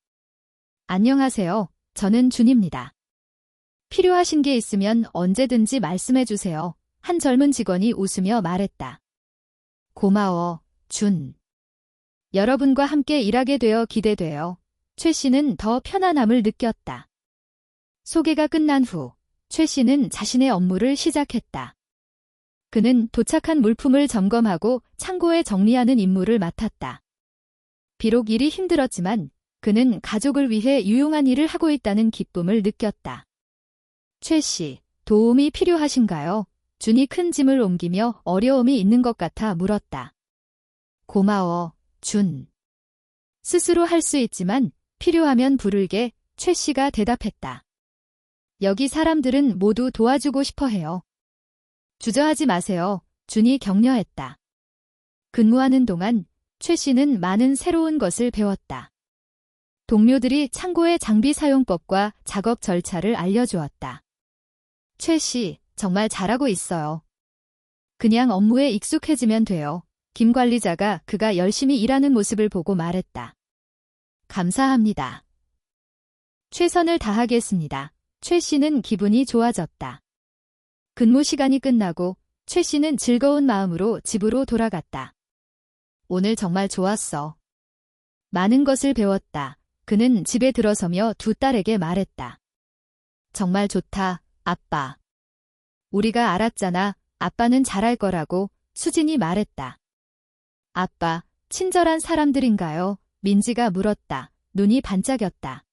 안녕하세요. 저는 준입니다. 필요하신 게 있으면 언제든지 말씀해 주세요. 한 젊은 직원이 웃으며 말했다. 고마워, 준. 여러분과 함께 일하게 되어 기대돼요. 최 씨는 더 편안함을 느꼈다. 소개가 끝난 후, 최 씨는 자신의 업무를 시작했다. 그는 도착한 물품을 점검하고 창고에 정리하는 임무를 맡았다. 비록 일이 힘들었지만 그는 가족을 위해 유용한 일을 하고 있다는 기쁨을 느꼈다. 최 씨, 도움이 필요하신가요? 준이 큰 짐을 옮기며 어려움이 있는 것 같아 물었다. 고마워, 준. 스스로 할 수 있지만 필요하면 부르게, 최 씨가 대답했다. 여기 사람들은 모두 도와주고 싶어 해요. 주저하지 마세요. 준이 격려했다. 근무하는 동안 최 씨는 많은 새로운 것을 배웠다. 동료들이 창고의 장비 사용법과 작업 절차를 알려주었다. 최 씨, 정말 잘하고 있어요. 그냥 업무에 익숙해지면 돼요. 김 관리자가 그가 열심히 일하는 모습을 보고 말했다. 감사합니다. 최선을 다하겠습니다. 최 씨는 기분이 좋아졌다. 근무 시간이 끝나고 최 씨는 즐거운 마음으로 집으로 돌아갔다. 오늘 정말 좋았어. 많은 것을 배웠다. 그는 집에 들어서며 두 딸에게 말했다. 정말 좋다, 아빠. 우리가 알았잖아. 아빠는 잘할 거라고 수진이 말했다. 아빠, 친절한 사람들인가요? 민지가 물었다. 눈이 반짝였다.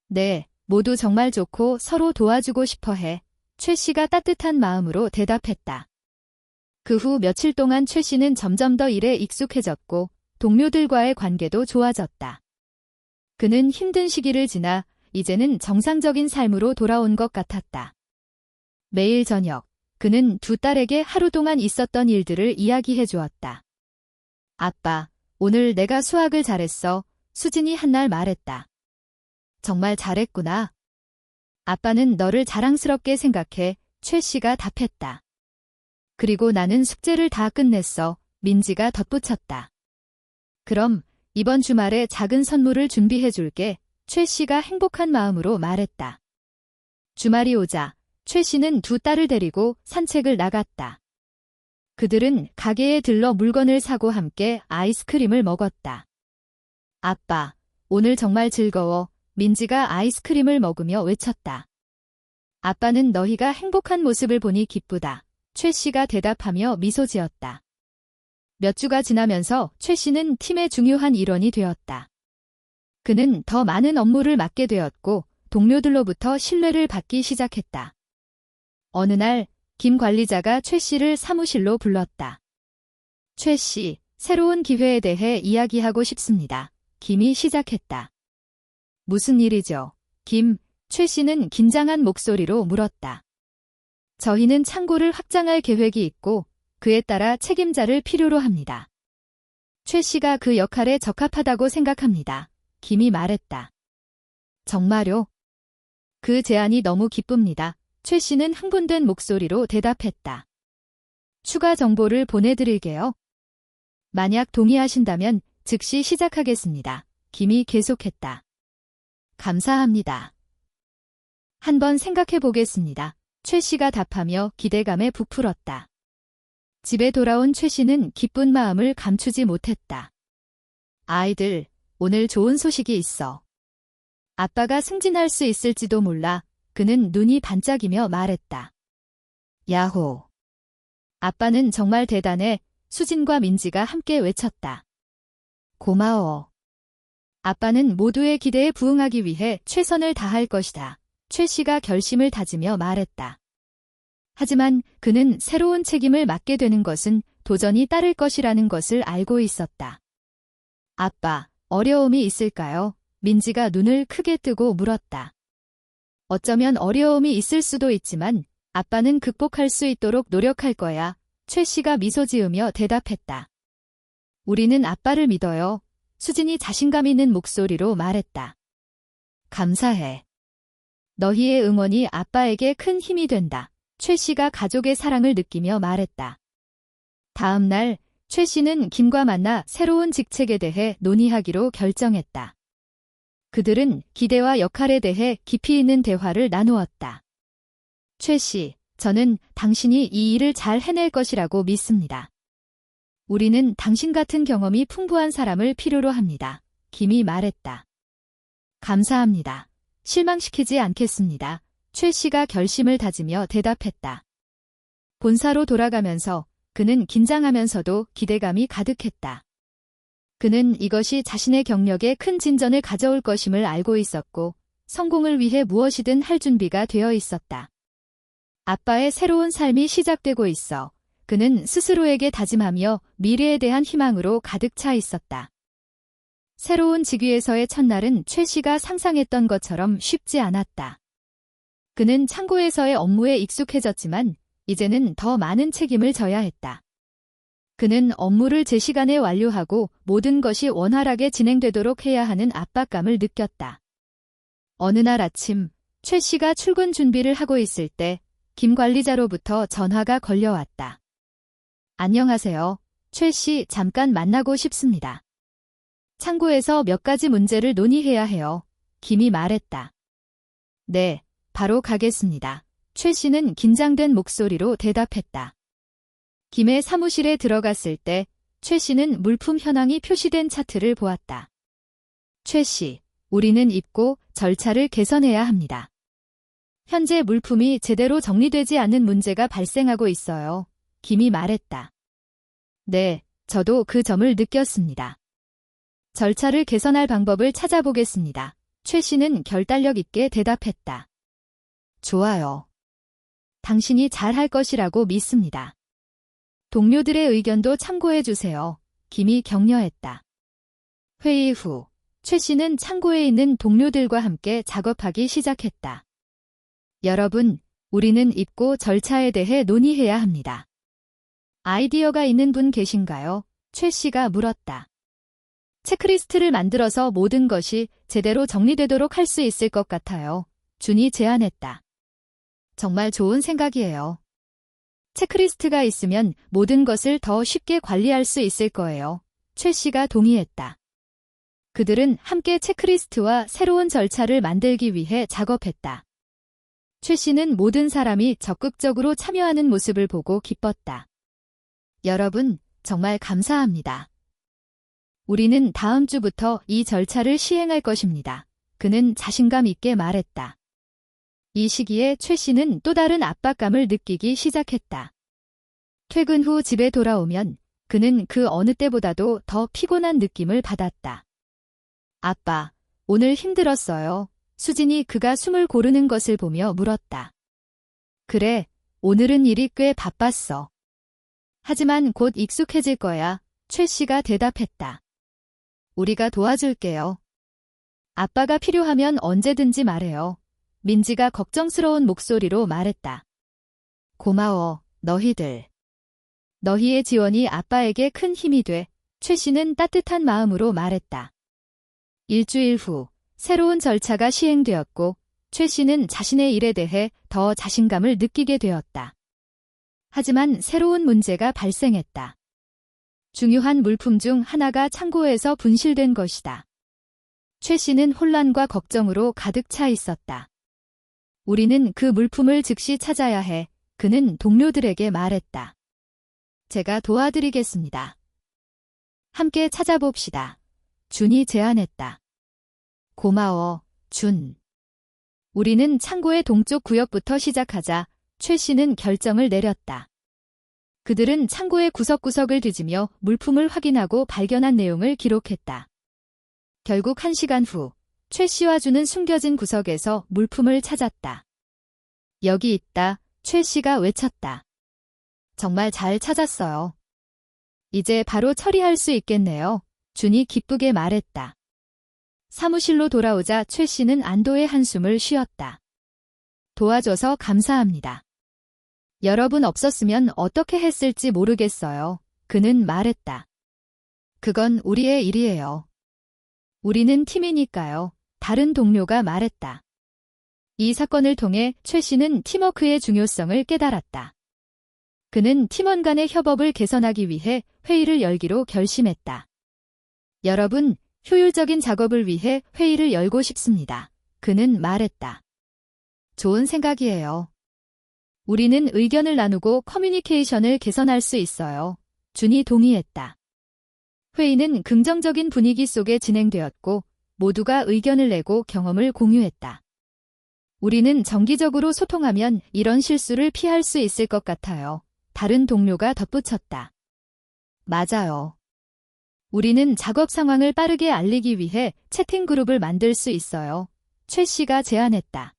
네, 모두 정말 좋고 서로 도와주고 싶어 해. 최 씨가 따뜻한 마음으로 대답했다. 그 후 며칠 동안 최 씨는 점점 더 일에 익숙해졌고 동료들과의 관계도 좋아졌다. 그는 힘든 시기를 지나 이제는 정상적인 삶으로 돌아온 것 같았다. 매일 저녁, 그는 두 딸에게 하루 동안 있었던 일들을 이야기해 주었다. 아빠, 오늘 내가 수학을 잘했어. 수진이 한날 말했다. 정말 잘했구나. 아빠는 너를 자랑스럽게 생각해. 최 씨가 답했다. 그리고 나는 숙제를 다 끝냈어. 민지가 덧붙였다. 그럼 이번 주말에 작은 선물을 준비해 줄게. 최 씨가 행복한 마음으로 말했다. 주말이 오자 최 씨는 두 딸을 데리고 산책을 나갔다. 그들은 가게에 들러 물건을 사고 함께 아이스크림을 먹었다. 아빠, 오늘 정말 즐거워. 민지가 아이스크림을 먹으며 외쳤다. 아빠는 너희가 행복한 모습을 보니 기쁘다. 최 씨가 대답하며 미소 지었다. 몇 주가 지나면서 최 씨는 팀의 중요한 일원이 되었다. 그는 더 많은 업무를 맡게 되었고 동료들로부터 신뢰를 받기 시작했다. 어느 날 김 관리자가 최 씨를 사무실로 불렀다. 최 씨, 새로운 기회에 대해 이야기하고 싶습니다. 김이 시작했다. 무슨 일이죠? 최 씨는 긴장한 목소리로 물었다. 저희는 창고를 확장할 계획이 있고 그에 따라 책임자를 필요로 합니다. 최 씨가 그 역할에 적합하다고 생각합니다. 김이 말했다. 정말요? 그 제안이 너무 기쁩니다. 최 씨는 흥분된 목소리로 대답했다. 추가 정보를 보내드릴게요. 만약 동의하신다면 즉시 시작하겠습니다. 김이 계속했다. 감사합니다. 한번 생각해 보겠습니다. 최 씨가 답하며 기대감에 부풀었다. 집에 돌아온 최 씨는 기쁜 마음을 감추지 못했다. 아이들, 오늘 좋은 소식이 있어. 아빠가 승진할 수 있을지도 몰라. 그는 눈이 반짝이며 말했다. 야호. 아빠는 정말 대단해. 수진과 민지가 함께 외쳤다. 고마워. 아빠는 모두의 기대에 부응하기 위해 최선을 다할 것이다. 최 씨가 결심을 다지며 말했다. 하지만 그는 새로운 책임을 맡게 되는 것은 도전이 따를 것이라는 것을 알고 있었다. 아빠, 어려움이 있을까요? 민지가 눈을 크게 뜨고 물었다. 어쩌면 어려움이 있을 수도 있지만 아빠는 극복할 수 있도록 노력할 거야. 최 씨가 미소 지으며 대답했다. 우리는 아빠를 믿어요. 수진이 자신감 있는 목소리로 말했다. 감사해. 너희의 응원이 아빠에게 큰 힘이 된다. 최 씨가 가족의 사랑을 느끼며 말했다. 다음 날, 최 씨는 김과 만나 새로운 직책에 대해 논의하기로 결정했다. 그들은 기대와 역할에 대해 깊이 있는 대화를 나누었다. 최 씨, 저는 당신이 이 일을 잘 해낼 것이라고 믿습니다. 우리는 당신 같은 경험이 풍부한 사람을 필요로 합니다. 김이 말했다. 감사합니다. 실망시키지 않겠습니다. 최 씨가 결심을 다지며 대답했다. 본사로 돌아가면서 그는 긴장하면서도 기대감이 가득했다. 그는 이것이 자신의 경력에 큰 진전을 가져올 것임을 알고 있었고 성공을 위해 무엇이든 할 준비가 되어 있었다. 아빠의 새로운 삶이 시작되고 있어 그는 스스로에게 다짐하며 미래에 대한 희망으로 가득 차 있었다. 새로운 직위에서의 첫날은 최 씨가 상상했던 것처럼 쉽지 않았다. 그는 창고에서의 업무에 익숙해졌지만 이제는 더 많은 책임을 져야 했다. 그는 업무를 제 시간에 완료하고 모든 것이 원활하게 진행되도록 해야 하는 압박감을 느꼈다. 어느 날 아침, 최 씨가 출근 준비를 하고 있을 때 김 관리자로부터 전화가 걸려왔다. 안녕하세요. 최 씨, 잠깐 만나고 싶습니다. 창고에서 몇 가지 문제를 논의해야 해요. 김이 말했다. 네, 바로 가겠습니다. 최 씨는 긴장된 목소리로 대답했다. 김의 사무실에 들어갔을 때 최 씨는 물품 현황이 표시된 차트를 보았다. 최 씨, 우리는 입고 절차를 개선해야 합니다. 현재 물품이 제대로 정리되지 않는 문제가 발생하고 있어요. 김이 말했다. 네, 저도 그 점을 느꼈습니다. 절차를 개선할 방법을 찾아보겠습니다. 최 씨는 결단력 있게 대답했다. 좋아요. 당신이 잘할 것이라고 믿습니다. 동료들의 의견도 참고해 주세요. 김이 격려했다. 회의 후, 최 씨는 창고에 있는 동료들과 함께 작업하기 시작했다. 여러분, 우리는 입고 절차에 대해 논의해야 합니다. 아이디어가 있는 분 계신가요? 최 씨가 물었다. 체크리스트를 만들어서 모든 것이 제대로 정리되도록 할 수 있을 것 같아요. 준이 제안했다. 정말 좋은 생각이에요. 체크리스트가 있으면 모든 것을 더 쉽게 관리할 수 있을 거예요. 최 씨가 동의했다. 그들은 함께 체크리스트와 새로운 절차를 만들기 위해 작업했다. 최 씨는 모든 사람이 적극적으로 참여하는 모습을 보고 기뻤다. 여러분, 정말 감사합니다. 우리는 다음 주부터 이 절차를 시행할 것입니다. 그는 자신감 있게 말했다. 이 시기에 최 씨는 또 다른 압박감을 느끼기 시작했다. 퇴근 후 집에 돌아오면 그는 그 어느 때보다도 더 피곤한 느낌을 받았다. 아빠, 오늘 힘들었어요. 수진이 그가 숨을 고르는 것을 보며 물었다. 그래, 오늘은 일이 꽤 바빴어. 하지만 곧 익숙해질 거야. 최 씨가 대답했다. 우리가 도와줄게요. 아빠가 필요하면 언제든지 말해요. 민지가 걱정스러운 목소리로 말했다. 고마워, 너희들. 너희의 지원이 아빠에게 큰 힘이 돼. 최 씨는 따뜻한 마음으로 말했다. 일주일 후, 새로운 절차가 시행되었고, 최 씨는 자신의 일에 대해 더 자신감을 느끼게 되었다. 하지만 새로운 문제가 발생했다. 중요한 물품 중 하나가 창고에서 분실된 것이다. 최 씨는 혼란과 걱정으로 가득 차 있었다. 우리는 그 물품을 즉시 찾아야 해. 그는 동료들에게 말했다. 제가 도와드리겠습니다. 함께 찾아봅시다. 준이 제안했다. 고마워, 준. 우리는 창고의 동쪽 구역부터 시작하자 최 씨는 결정을 내렸다. 그들은 창고의 구석구석을 뒤지며 물품을 확인하고 발견한 내용을 기록했다. 결국 1시간 후, 최 씨와 준은 숨겨진 구석에서 물품을 찾았다. 여기 있다, 최 씨가 외쳤다. 정말 잘 찾았어요. 이제 바로 처리할 수 있겠네요. 준이 기쁘게 말했다. 사무실로 돌아오자 최 씨는 안도의 한숨을 쉬었다. 도와줘서 감사합니다. 여러분 없었으면 어떻게 했을지 모르겠어요. 그는 말했다. 그건 우리의 일이에요. 우리는 팀이니까요. 다른 동료가 말했다. 이 사건을 통해 최 씨는 팀워크의 중요성을 깨달았다. 그는 팀원 간의 협업을 개선하기 위해 회의를 열기로 결심했다. 여러분, 효율적인 작업을 위해 회의를 열고 싶습니다. 그는 말했다. 좋은 생각이에요. 우리는 의견을 나누고 커뮤니케이션을 개선할 수 있어요. 준이 동의했다. 회의는 긍정적인 분위기 속에 진행되었고 모두가 의견을 내고 경험을 공유했다. 우리는 정기적으로 소통하면 이런 실수를 피할 수 있을 것 같아요. 다른 동료가 덧붙였다. 맞아요. 우리는 작업 상황을 빠르게 알리기 위해 채팅 그룹을 만들 수 있어요. 최 씨가 제안했다.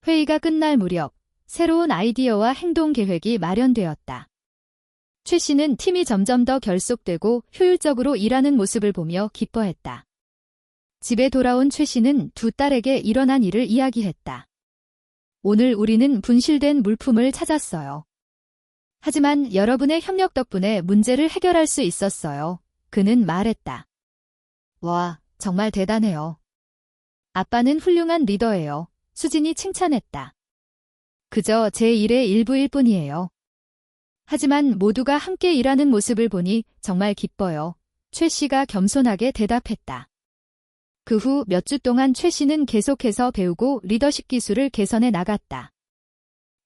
회의가 끝날 무렵 새로운 아이디어와 행동 계획이 마련되었다. 최 씨는 팀이 점점 더 결속되고 효율적으로 일하는 모습을 보며 기뻐했다. 집에 돌아온 최 씨는 두 딸에게 일어난 일을 이야기했다. 오늘 우리는 분실된 물품을 찾았어요. 하지만 여러분의 협력 덕분에 문제를 해결할 수 있었어요. 그는 말했다. 와, 정말 대단해요. 아빠는 훌륭한 리더예요. 수진이 칭찬했다. 그저 제 일의 일부일 뿐이에요. 하지만 모두가 함께 일하는 모습을 보니 정말 기뻐요. 최 씨가 겸손하게 대답했다. 그 후 몇 주 동안 최 씨는 계속해서 배우고 리더십 기술을 개선해 나갔다.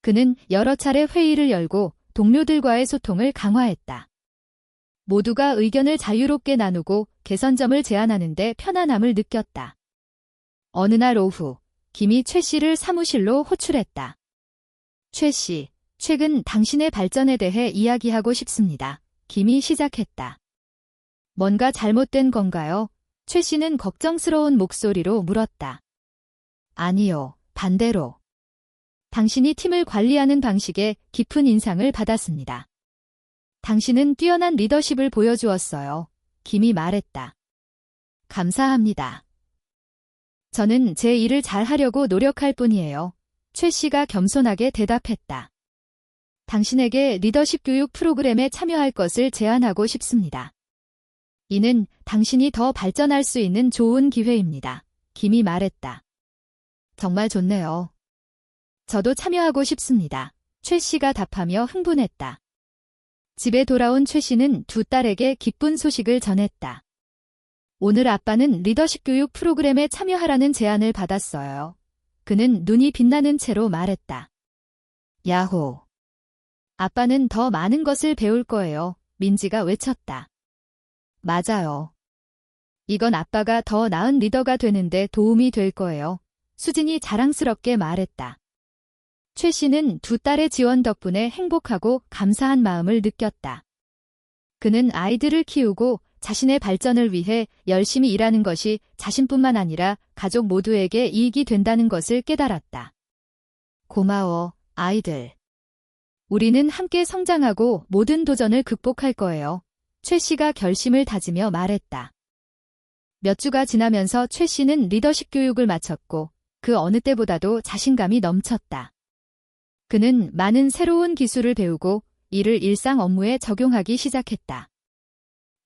그는 여러 차례 회의를 열고 동료들과의 소통을 강화했다. 모두가 의견을 자유롭게 나누고 개선점을 제안하는 데 편안함을 느꼈다. 어느 날 오후, 김이 최 씨를 사무실로 호출했다. 최 씨, 최근 당신의 발전에 대해 이야기하고 싶습니다. 김이 시작했다. 뭔가 잘못된 건가요? 최 씨는 걱정스러운 목소리로 물었다. 아니요, 반대로. 당신이 팀을 관리하는 방식에 깊은 인상을 받았습니다. 당신은 뛰어난 리더십을 보여주었어요. 김이 말했다. 감사합니다. 저는 제 일을 잘하려고 노력할 뿐이에요. 최 씨가 겸손하게 대답했다. 당신에게 리더십 교육 프로그램에 참여할 것을 제안하고 싶습니다. 이는 당신이 더 발전할 수 있는 좋은 기회입니다. 김이 말했다. 정말 좋네요. 저도 참여하고 싶습니다. 최 씨가 답하며 흥분했다. 집에 돌아온 최 씨는 두 딸에게 기쁜 소식을 전했다. 오늘 아빠는 리더십 교육 프로그램에 참여하라는 제안을 받았어요. 그는 눈이 빛나는 채로 말했다. 야호. 아빠는 더 많은 것을 배울 거예요. 민지가 외쳤다. 맞아요. 이건 아빠가 더 나은 리더가 되는데 도움이 될 거예요. 수진이 자랑스럽게 말했다. 최 씨는 두 딸의 지원 덕분에 행복하고 감사한 마음을 느꼈다. 그는 아이들을 키우고 자신의 발전을 위해 열심히 일하는 것이 자신뿐만 아니라 가족 모두에게 이익이 된다는 것을 깨달았다. 고마워, 아이들. 우리는 함께 성장하고 모든 도전을 극복할 거예요. 최 씨가 결심을 다지며 말했다. 몇 주가 지나면서 최 씨는 리더십 교육을 마쳤고 그 어느 때보다도 자신감이 넘쳤다. 그는 많은 새로운 기술을 배우고 이를 일상 업무에 적용하기 시작했다.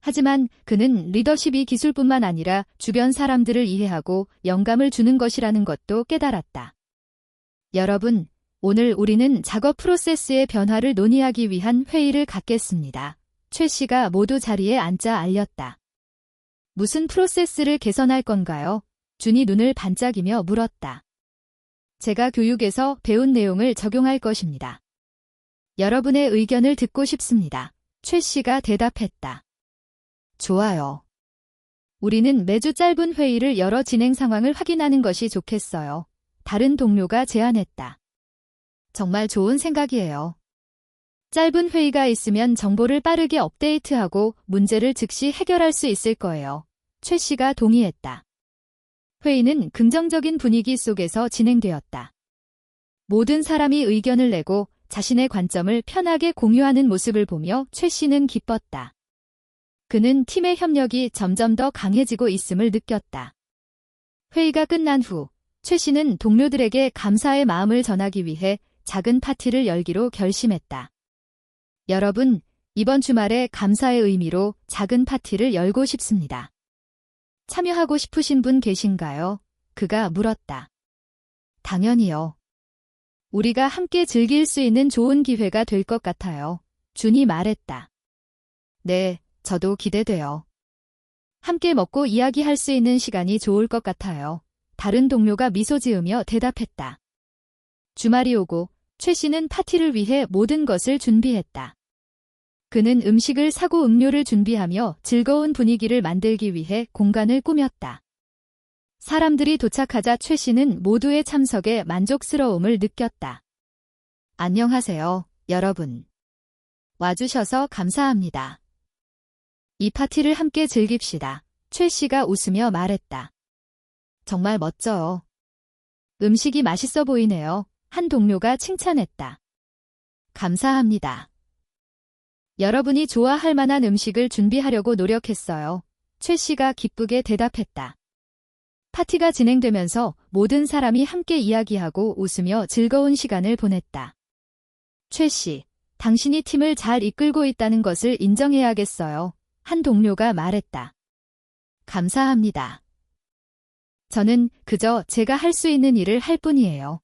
하지만 그는 리더십이 기술뿐만 아니라 주변 사람들을 이해하고 영감을 주는 것이라는 것도 깨달았다. 여러분, 오늘 우리는 작업 프로세스의 변화를 논의하기 위한 회의를 갖겠습니다. 최 씨가 모두 자리에 앉아 알렸다. 무슨 프로세스를 개선할 건가요? 준이 눈을 반짝이며 물었다. 제가 교육에서 배운 내용을 적용할 것입니다. 여러분의 의견을 듣고 싶습니다. 최 씨가 대답했다. 좋아요. 우리는 매주 짧은 회의를 열어 진행 상황을 확인하는 것이 좋겠어요. 다른 동료가 제안했다. 정말 좋은 생각이에요. 짧은 회의가 있으면 정보를 빠르게 업데이트하고 문제를 즉시 해결할 수 있을 거예요. 최 씨가 동의했다. 회의는 긍정적인 분위기 속에서 진행되었다. 모든 사람이 의견을 내고 자신의 관점을 편하게 공유하는 모습을 보며 최 씨는 기뻤다. 그는 팀의 협력이 점점 더 강해지고 있음을 느꼈다. 회의가 끝난 후 최 씨는 동료들에게 감사의 마음을 전하기 위해 작은 파티를 열기로 결심했다. 여러분, 이번 주말에 감사의 의미로 작은 파티를 열고 싶습니다. 참여하고 싶으신 분 계신가요? 그가 물었다. 당연히요. 우리가 함께 즐길 수 있는 좋은 기회가 될 것 같아요. 준이 말했다. 네, 저도 기대돼요. 함께 먹고 이야기할 수 있는 시간이 좋을 것 같아요. 다른 동료가 미소 지으며 대답했다. 주말이 오고 최 씨는 파티를 위해 모든 것을 준비했다. 그는 음식을 사고 음료를 준비하며 즐거운 분위기를 만들기 위해 공간을 꾸몄다. 사람들이 도착하자 최 씨는 모두의 참석에 만족스러움을 느꼈다. 안녕하세요, 여러분. 와주셔서 감사합니다. 이 파티를 함께 즐깁시다. 최 씨가 웃으며 말했다. 정말 멋져요. 음식이 맛있어 보이네요. 한 동료가 칭찬했다. 감사합니다. 여러분이 좋아할 만한 음식을 준비하려고 노력했어요. 최 씨가 기쁘게 대답했다. 파티가 진행되면서 모든 사람이 함께 이야기하고 웃으며 즐거운 시간을 보냈다. 최 씨, 당신이 팀을 잘 이끌고 있다는 것을 인정해야겠어요. 한 동료가 말했다. 감사합니다. 저는 그저 제가 할 수 있는 일을 할 뿐이에요.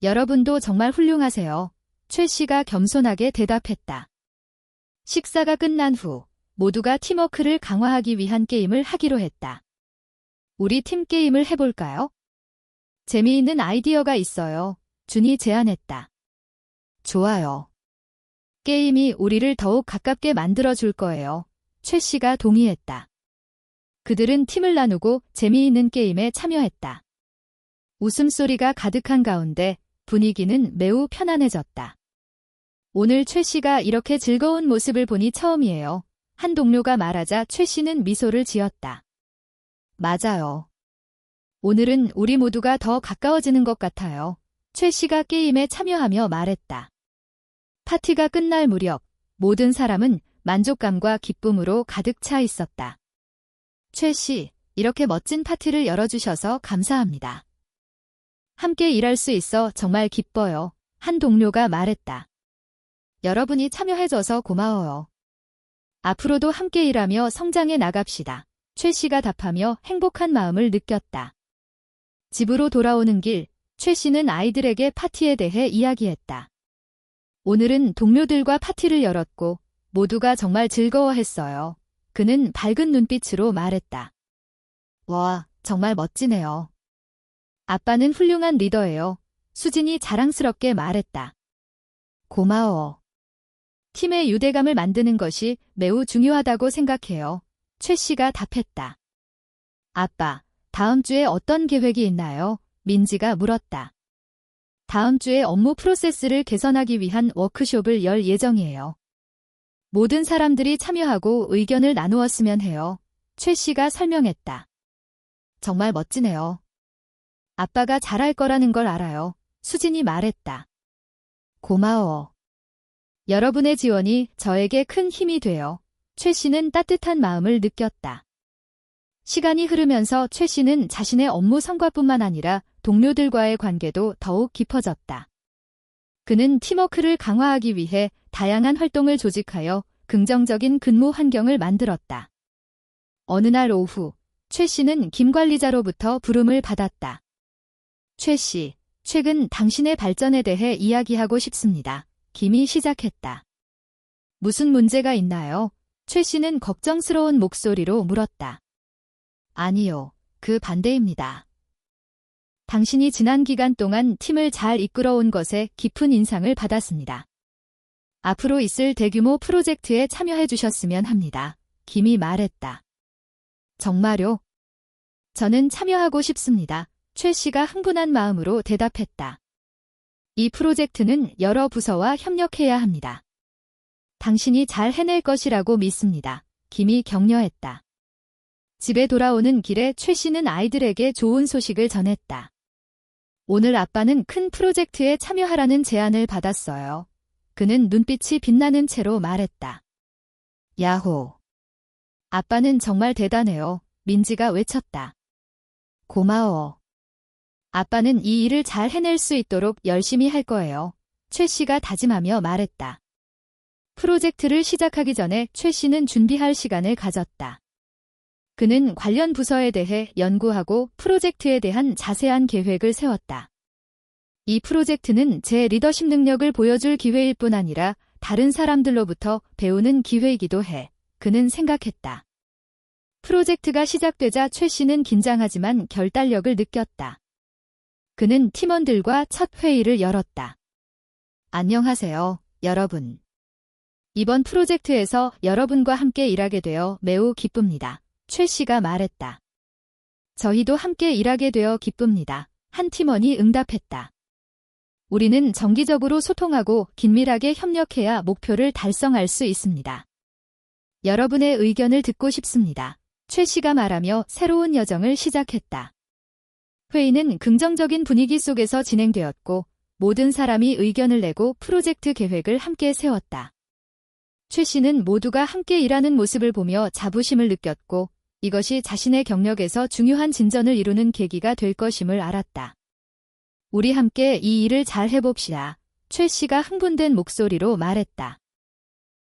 여러분도 정말 훌륭하세요. 최 씨가 겸손하게 대답했다. 식사가 끝난 후 모두가 팀워크를 강화하기 위한 게임을 하기로 했다. 우리 팀 게임을 해볼까요? 재미있는 아이디어가 있어요. 준이 제안했다. 좋아요. 게임이 우리를 더욱 가깝게 만들어줄 거예요. 최 씨가 동의했다. 그들은 팀을 나누고 재미있는 게임에 참여했다. 웃음소리가 가득한 가운데 분위기는 매우 편안해졌다. 오늘 최 씨가 이렇게 즐거운 모습을 보니 처음이에요. 한 동료가 말하자 최 씨는 미소를 지었다. 맞아요. 오늘은 우리 모두가 더 가까워지는 것 같아요. 최 씨가 게임에 참여하며 말했다. 파티가 끝날 무렵 모든 사람은 만족감과 기쁨으로 가득 차 있었다. 최 씨, 이렇게 멋진 파티를 열어주셔서 감사합니다. 함께 일할 수 있어 정말 기뻐요. 한 동료가 말했다. 여러분이 참여해줘서 고마워요. 앞으로도 함께 일하며 성장해 나갑시다. 최 씨가 답하며 행복한 마음을 느꼈다. 집으로 돌아오는 길, 최 씨는 아이들에게 파티에 대해 이야기했다. 오늘은 동료들과 파티를 열었고 모두가 정말 즐거워했어요. 그는 밝은 눈빛으로 말했다. 와, 정말 멋지네요. 아빠는 훌륭한 리더예요. 수진이 자랑스럽게 말했다. 고마워. 팀의 유대감을 만드는 것이 매우 중요하다고 생각해요. 최 씨가 답했다. 아빠, 다음 주에 어떤 계획이 있나요? 민지가 물었다. 다음 주에 업무 프로세스를 개선하기 위한 워크숍을 열 예정이에요. 모든 사람들이 참여하고 의견을 나누었으면 해요. 최 씨가 설명했다. 정말 멋지네요. 아빠가 잘할 거라는 걸 알아요. 수진이 말했다. 고마워. 여러분의 지원이 저에게 큰 힘이 돼요. 최 씨는 따뜻한 마음을 느꼈다. 시간이 흐르면서 최 씨는 자신의 업무 성과뿐만 아니라 동료들과의 관계도 더욱 깊어졌다. 그는 팀워크를 강화하기 위해 다양한 활동을 조직하여 긍정적인 근무 환경을 만들었다. 어느 날 오후, 최 씨는 김 관리자로부터 부름을 받았다. 최 씨, 최근 당신의 발전에 대해 이야기하고 싶습니다. 김이 시작했다. 무슨 문제가 있나요? 최 씨는 걱정스러운 목소리로 물었다. 아니요, 그 반대입니다. 당신이 지난 기간 동안 팀을 잘 이끌어온 것에 깊은 인상을 받았습니다. 앞으로 있을 대규모 프로젝트에 참여해 주셨으면 합니다. 김이 말했다. 정말요? 저는 참여하고 싶습니다. 최 씨가 흥분한 마음으로 대답했다. 이 프로젝트는 여러 부서와 협력해야 합니다. 당신이 잘 해낼 것이라고 믿습니다. 김이 격려했다. 집에 돌아오는 길에 최 씨는 아이들에게 좋은 소식을 전했다. 오늘 아빠는 큰 프로젝트에 참여하라는 제안을 받았어요. 그는 눈빛이 빛나는 채로 말했다. 야호. 아빠는 정말 대단해요. 민지가 외쳤다. 고마워. 아빠는 이 일을 잘 해낼 수 있도록 열심히 할 거예요. 최 씨가 다짐하며 말했다. 프로젝트를 시작하기 전에 최 씨는 준비할 시간을 가졌다. 그는 관련 부서에 대해 연구하고 프로젝트에 대한 자세한 계획을 세웠다. 이 프로젝트는 제 리더십 능력을 보여줄 기회일 뿐 아니라 다른 사람들로부터 배우는 기회이기도 해. 그는 생각했다. 프로젝트가 시작되자 최 씨는 긴장하지만 결단력을 느꼈다. 그는 팀원들과 첫 회의를 열었다. 안녕하세요, 여러분. 이번 프로젝트에서 여러분과 함께 일하게 되어 매우 기쁩니다. 최 씨가 말했다. 저희도 함께 일하게 되어 기쁩니다. 한 팀원이 응답했다. 우리는 정기적으로 소통하고 긴밀하게 협력해야 목표를 달성할 수 있습니다. 여러분의 의견을 듣고 싶습니다. 최 씨가 말하며 새로운 여정을 시작했다. 회의는 긍정적인 분위기 속에서 진행되었고 모든 사람이 의견을 내고 프로젝트 계획을 함께 세웠다. 최 씨는 모두가 함께 일하는 모습을 보며 자부심을 느꼈고 이것이 자신의 경력에서 중요한 진전을 이루는 계기가 될 것임을 알았다. 우리 함께 이 일을 잘 해봅시다. 최 씨가 흥분된 목소리로 말했다.